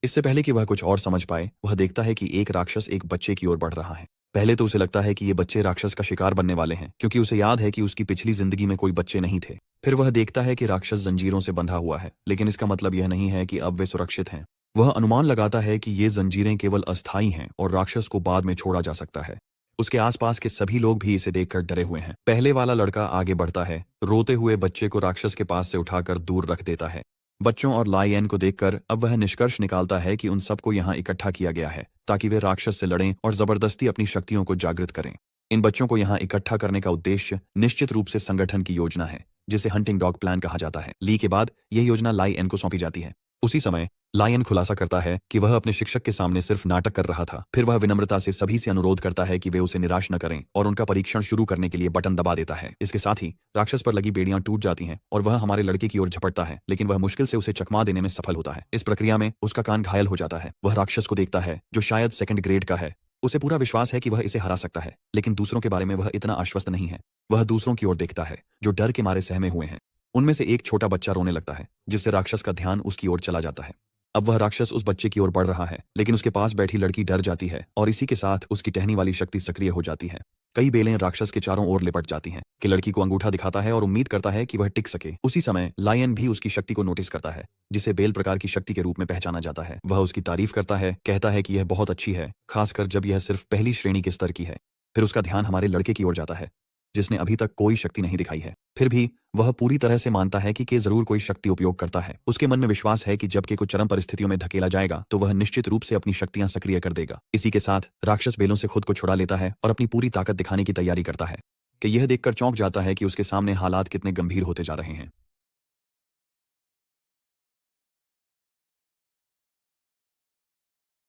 Speaker 1: इससे पहले कि वह कुछ और समझ पाए, वह देखता है कि एक राक्षस एक बच्चे की ओर बढ़ रहा है। पहले तो उसे लगता है कि ये बच्चे राक्षस का शिकार बनने वाले हैं क्योंकि उसे याद है कि उसकी पिछली जिंदगी में कोई बच्चे नहीं थे। फिर वह देखता है कि राक्षस जंजीरों से बंधा हुआ है, लेकिन इसका मतलब यह नहीं है कि अब वे सुरक्षित हैं। वह अनुमान लगाता है कि ये जंजीरें केवल अस्थायी हैं और राक्षस को बाद में छोड़ा जा सकता है। उसके आसपास के सभी लोग भी इसे देखकर डरे हुए हैं। पहले वाला लड़का आगे बढ़ता है, रोते हुए बच्चे को राक्षस के पास से उठाकर दूर रख देता है। बच्चों और लायन को देखकर अब वह निष्कर्ष निकालता है कि उन सबको यहाँ इकट्ठा किया गया है ताकि वे राक्षस से लड़ें और जबरदस्ती अपनी शक्तियों को जागृत करें। इन बच्चों को यहाँ इकट्ठा करने का उद्देश्य निश्चित रूप से संगठन की योजना है जिसे हंटिंग डॉग प्लान कहा जाता है। ली के बाद यह योजना लायन को सौंपी जाती है। उसी समय लायन खुलासा करता है कि वह अपने शिक्षक के सामने सिर्फ नाटक कर रहा था। फिर वह विनम्रता से सभी से अनुरोध करता है कि वे उसे निराश न करें और उनका परीक्षण शुरू करने के लिए बटन दबा देता है। इसके साथ ही राक्षस पर लगी बेड़ियां टूट जाती हैं और वह हमारे लड़के की ओर झपटता है, लेकिन वह मुश्किल से उसे चकमा देने में सफल होता है। इस प्रक्रिया में उसका कान घायल हो जाता है। वह राक्षस को देखता है जो शायद 2nd ग्रेड का है। उसे पूरा विश्वास है कि वह इसे हरा सकता है, लेकिन दूसरों के बारे में वह इतना आश्वस्त नहीं है। वह दूसरों की ओर देखता है जो डर के मारे सहमे हुए हैं। उनमें से एक छोटा बच्चा रोने लगता है, जिससे राक्षस का ध्यान उसकी ओर चला जाता है। अब वह राक्षस उस बच्चे की ओर बढ़ रहा है, लेकिन उसके पास बैठी लड़की डर जाती है और इसी के साथ उसकी टहनी वाली शक्ति सक्रिय हो जाती है। कई बेलें राक्षस के चारों ओर लिपट जाती हैं कि लड़की को अंगूठा दिखाता है और उम्मीद करता है कि वह टिक सके। उसी समय लायन भी उसकी शक्ति को नोटिस करता है, जिसे बेल प्रकार की शक्ति के रूप में पहचाना जाता है। वह उसकी तारीफ करता है, कहता है कि यह बहुत अच्छी है, खासकर जब यह सिर्फ पहली श्रेणी के स्तर की है। फिर उसका ध्यान हमारे लड़के की ओर जाता है जिसने अभी तक कोई शक्ति नहीं दिखाई है। फिर भी वह पूरी तरह से मानता है कि जरूर कोई शक्ति उपयोग करता है। उसके मन में विश्वास है कि जब के कुछ चरम परिस्थितियों में धकेला जाएगा तो वह निश्चित रूप से अपनी शक्तियां सक्रिय कर देगा। इसी के साथ राक्षस बेलों से खुद को छुड़ा लेता है और अपनी पूरी ताकत दिखाने की तैयारी करता है कि यह देखकर चौंक जाता है कि उसके सामने हालात कितने गंभीर होते जा रहे हैं।